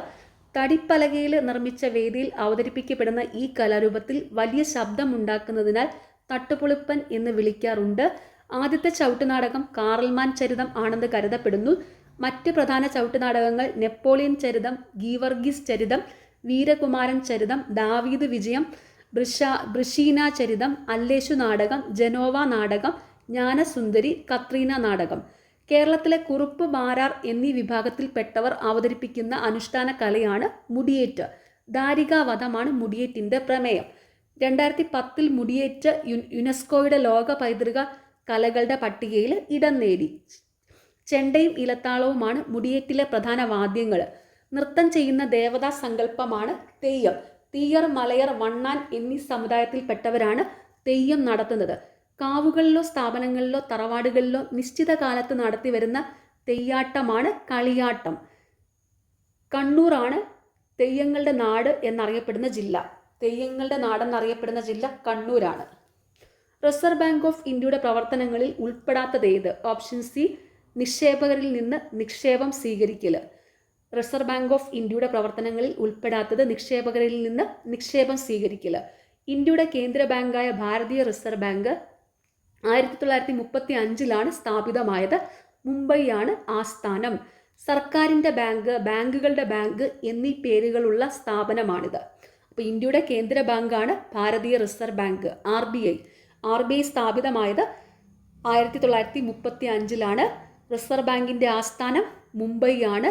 തടിപ്പലകയിൽ നിർമ്മിച്ച വേദിയിൽ അവതരിപ്പിക്കപ്പെടുന്ന ഈ കലാരൂപത്തിൽ വലിയ ശബ്ദമുണ്ടാക്കുന്നതിനാൽ തട്ടുപൊളിപ്പൻ എന്ന് വിളിക്കാറുണ്ട്. ആദ്യത്തെ ചവിട്ടുനാടകം കാറൽമാൻ ചരിതം ആണെന്ന് കരുതപ്പെടുന്നു. മറ്റ് പ്രധാന ചവിട്ടുനാടകങ്ങൾ നെപ്പോളിയൻ ചരിതം, ഗീവർഗീസ് ചരിതം, വീരകുമാരൻ ചരിതം, ദാവീദ് വിജയം, ബ്രിഷീന ചരിതം, അല്ലേശു നാടകം, ജനോവ നാടകം, ജ്ഞാനസുന്ദരി, കത്രീന നാടകം. കേരളത്തിലെ കുറുപ്പ്, മാരാർ എന്നീ വിഭാഗത്തിൽപ്പെട്ടവർ അവതരിപ്പിക്കുന്ന അനുഷ്ഠാന കലയാണ് മുടിയേറ്റ്. ദാരികാവധമാണ് മുടിയേറ്റിൻ്റെ പ്രമേയം. 2010 മുടിയേറ്റ് യുനെസ്കോയുടെ ലോക പൈതൃക കലകളുടെ പട്ടികയിൽ ഇടം നേടി. ചെണ്ടയും ഇലത്താളവുമാണ് മുടിയേറ്റിലെ പ്രധാന വാദ്യങ്ങൾ. നൃത്തം ചെയ്യുന്ന ദേവതാ സങ്കല്പമാണ് തെയ്യം. തീയർ, മലയർ, വണ്ണാൻ എന്നീ സമുദായത്തിൽപ്പെട്ടവരാണ് തെയ്യം നടത്തുന്നത്. കാവുകളിലോ സ്ഥാപനങ്ങളിലോ തറവാടുകളിലോ നിശ്ചിത കാലത്ത് നടത്തി വരുന്ന തെയ്യാട്ടമാണ് കളിയാട്ടം. കണ്ണൂറാണ് തെയ്യങ്ങളുടെ നാട് എന്നറിയപ്പെടുന്ന ജില്ല. തെയ്യങ്ങളുടെ നാടെന്നറിയപ്പെടുന്ന ജില്ല കണ്ണൂരാണ്. റിസർവ് ബാങ്ക് ഓഫ് ഇന്ത്യയുടെ പ്രവർത്തനങ്ങളിൽ ഉൾപ്പെടാത്തതേത്? ഓപ്ഷൻ സി, നിക്ഷേപകരിൽ നിന്ന് നിക്ഷേപം സ്വീകരിക്കൽ. റിസർവ് ബാങ്ക് ഓഫ് ഇന്ത്യയുടെ പ്രവർത്തനങ്ങളിൽ ഉൾപ്പെടാത്തത് നിക്ഷേപകരിൽ നിന്ന് നിക്ഷേപം സ്വീകരിക്കൽ. ഇന്ത്യയുടെ കേന്ദ്ര ബാങ്കായ ഭാരതീയ റിസർവ് ബാങ്ക് 1935 സ്ഥാപിതമായത്. മുംബൈയാണ് ആസ്ഥാനം. സർക്കാരിൻ്റെ ബാങ്ക്, ബാങ്കുകളുടെ ബാങ്ക് എന്നീ പേരുകളുള്ള സ്ഥാപനമാണിത്. അപ്പോൾ ഇന്ത്യയുടെ കേന്ദ്ര ബാങ്കാണ് ഭാരതീയ റിസർവ് ബാങ്ക്, RBI സ്ഥാപിതമായത് 1935. റിസർവ് ബാങ്കിൻ്റെ ആസ്ഥാനം മുംബൈയാണ്.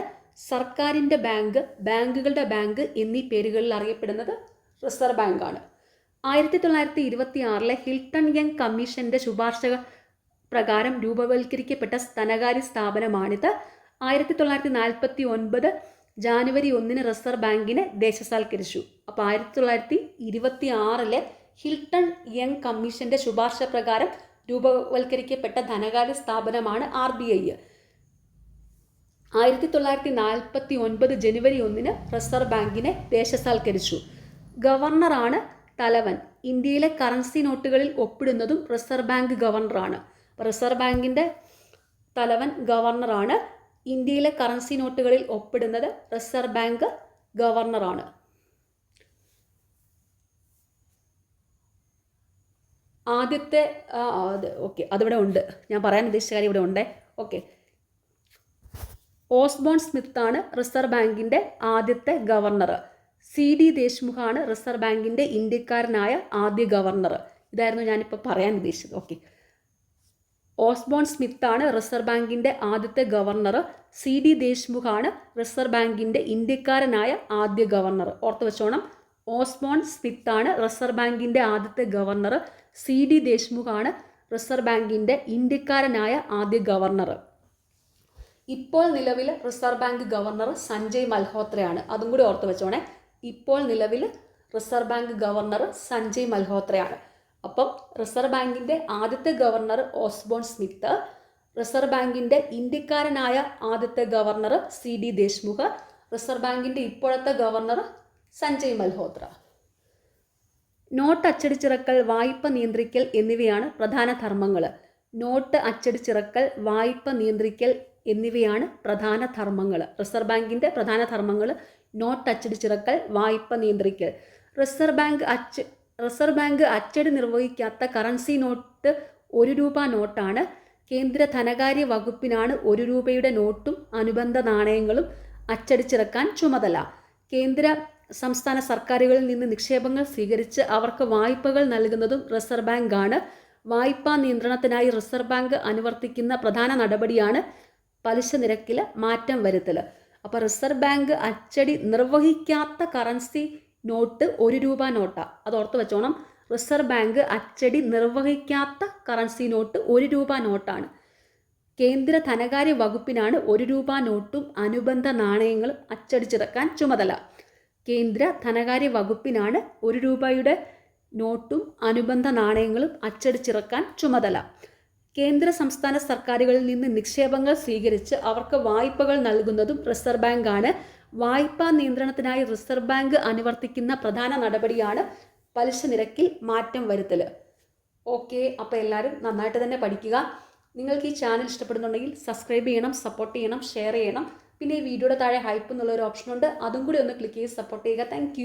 സർക്കാരിൻ്റെ ബാങ്ക്, ബാങ്കുകളുടെ ബാങ്ക് എന്നീ പേരുകളിൽ അറിയപ്പെടുന്നത് റിസർവ് ബാങ്കാണ്. 1926 ഹിൽട്ടൺ യങ് കമ്മീഷന്റെ ശുപാർശ പ്രകാരം രൂപവൽക്കരിക്കപ്പെട്ട ധനകാര്യ സ്ഥാപനമാണിത്. 1949 ജാനുവരി 1 റിസർവ് ബാങ്കിനെ ദേശസാൽക്കരിച്ചു. അപ്പോൾ 1926 ഹിൽട്ടൺ യങ് കമ്മീഷന്റെ ശുപാർശ പ്രകാരം രൂപവൽക്കരിക്കപ്പെട്ട ധനകാര്യ സ്ഥാപനമാണ് RBI. 1949 ജനുവരി 1 റിസർവ് ബാങ്കിനെ ദേശസാൽക്കരിച്ചു. ഗവർണറാണ് തലവൻ. ഇന്ത്യയിലെ കറൻസി നോട്ടുകളിൽ ഒപ്പിടുന്നതും റിസർവ് ബാങ്ക് ഗവർണറാണ്. റിസർവ് ബാങ്കിൻ്റെ തലവൻ ഗവർണറാണ്. ഇന്ത്യയിലെ കറൻസി നോട്ടുകളിൽ ഒപ്പിടുന്നത് റിസർവ് ബാങ്ക് ഗവർണറാണ്. ആദ്യത്തെ അതിവിടെ ഉണ്ട്, ഞാൻ പറയാൻ ഉദ്ദേശിച്ച കാര്യം ഇവിടെ ഉണ്ട്. ഓക്കെ, ഓസ്ബോൺ സ്മിത്താണ് റിസർവ് ബാങ്കിൻ്റെ ആദ്യത്തെ ഗവർണർ. CD ദേശ്മുഖാണ് റിസർവ് ബാങ്കിൻ്റെ ഇന്ത്യക്കാരനായ ആദ്യ ഗവർണർ. ഇതായിരുന്നു ഞാനിപ്പോൾ പറയാൻ ഉദ്ദേശിച്ചത്. ഓക്കെ, ഓസ്ബോൺ സ്മിത്താണ് റിസർവ് ബാങ്കിൻ്റെ ആദ്യത്തെ ഗവർണർ. CD ദേശ്മുഖാണ് റിസർവ് ബാങ്കിൻ്റെ ഇന്ത്യക്കാരനായ ആദ്യ ഗവർണർ. ഓർത്ത് വെച്ചോണം, ഓസ്ബോൺ സ്മിത്താണ് റിസർവ് ബാങ്കിൻ്റെ ആദ്യത്തെ ഗവർണർ. CD ദേശ്മുഖാണ് റിസർവ് ബാങ്കിൻ്റെ ഇന്ത്യക്കാരനായ ആദ്യ ഗവർണർ. ഇപ്പോൾ നിലവിൽ റിസർവ് ബാങ്ക് ഗവർണർ സഞ്ജയ് മൽഹോത്രയാണ്. അതും കൂടി ഓർത്ത് വെച്ചോണേ. ഇപ്പോൾ നിലവിൽ റിസർവ് ബാങ്ക് ഗവർണർ സഞ്ജയ് മൽഹോത്രയാണ്. അപ്പം റിസർവ് ബാങ്കിൻ്റെ ആദ്യത്തെ ഗവർണർ ഓസ്ബോൺ സ്മിത്ത്, റിസർവ് ബാങ്കിൻ്റെ ഇന്ത്യക്കാരനായ ആദ്യത്തെ ഗവർണർ CD ദേശ്മുഖ്, റിസർവ് ബാങ്കിൻ്റെ ഇപ്പോഴത്തെ ഗവർണർ സഞ്ജയ് മൽഹോത്ര. നോട്ട് അച്ചടിച്ചിറക്കൽ, വായ്പ നിയന്ത്രിക്കൽ എന്നിവയാണ് പ്രധാന ധർമ്മങ്ങൾ. നോട്ട് അച്ചടിച്ചിറക്കൽ, വായ്പ നിയന്ത്രിക്കൽ എന്നിവയാണ് പ്രധാന ധർമ്മങ്ങൾ. റിസർവ് ബാങ്കിൻ്റെ പ്രധാന ധർമ്മങ്ങൾ നോട്ട് അച്ചടിച്ചിറക്കൽ, വായ്പ നിയന്ത്രിക്കൽ. റിസർവ് ബാങ്ക് അച്ചടി നിർവഹിക്കാത്ത കറൻസി നോട്ട് 1 രൂപ നോട്ടാണ്. കേന്ദ്ര ധനകാര്യ വകുപ്പിനാണ് 1 രൂപയുടെ നോട്ടും അനുബന്ധ നാണയങ്ങളും അച്ചടിച്ചിറക്കാൻ ചുമതല. കേന്ദ്ര സംസ്ഥാന സർക്കാരുകളിൽ നിന്ന് നിക്ഷേപങ്ങൾ സ്വീകരിച്ച് അവർക്ക് വായ്പകൾ നൽകുന്നതും റിസർവ് ബാങ്കാണ്. വായ്പാ നിയന്ത്രണത്തിനായി റിസർവ് ബാങ്ക് അനുവർത്തിക്കുന്ന പ്രധാന നടപടിയാണ് പലിശ നിരക്കിൽ മാറ്റം വരുത്തൽ. അപ്പോൾ റിസർവ് ബാങ്ക് അച്ചടി നിർവഹിക്കാത്ത കറൻസി നോട്ട് 1 രൂപ നോട്ടാണ്. അത് ഓർത്ത് വെച്ചോണം. റിസർവ് ബാങ്ക് അച്ചടി നിർവഹിക്കാത്ത കറൻസി നോട്ട് 1 രൂപ നോട്ടാണ്. കേന്ദ്ര ധനകാര്യ വകുപ്പിനാണ് 1 രൂപ നോട്ടും അനുബന്ധ നാണയങ്ങളും അച്ചടിച്ചിറക്കാൻ ചുമതല. കേന്ദ്ര ധനകാര്യ വകുപ്പിനാണ് 1 രൂപയുടെ നോട്ടും അനുബന്ധ നാണയങ്ങളും അച്ചടിച്ചിറക്കാൻ ചുമതല. കേന്ദ്ര സംസ്ഥാന സർക്കാരുകളിൽ നിന്ന് നിക്ഷേപങ്ങൾ സ്വീകരിച്ച് അവർക്ക് വായ്പകൾ നൽകുന്നതും റിസർവ് ബാങ്കാണ്. വായ്പാ നിയന്ത്രണത്തിനായി റിസർവ് ബാങ്ക് അനുവർത്തിക്കുന്ന പ്രധാന നടപടിയാണ് പലിശ നിരക്കിൽ മാറ്റം വരുത്തൽ. ഓക്കെ, അപ്പോൾ എല്ലാവരും നന്നായിട്ട് തന്നെ പഠിക്കുക. നിങ്ങൾക്ക് ഈ ചാനൽ ഇഷ്ടപ്പെടുന്നുണ്ടെങ്കിൽ സബ്സ്ക്രൈബ് ചെയ്യണം, സപ്പോർട്ട് ചെയ്യണം, ഷെയർ ചെയ്യണം. പിന്നെ ഈ വീഡിയോയുടെ താഴെ ഹൈപ്പ് എന്നുള്ളൊരു ഓപ്ഷനുണ്ട്, അതും കൂടി ഒന്ന് ക്ലിക്ക് ചെയ്ത് സപ്പോർട്ട് ചെയ്യുക. താങ്ക്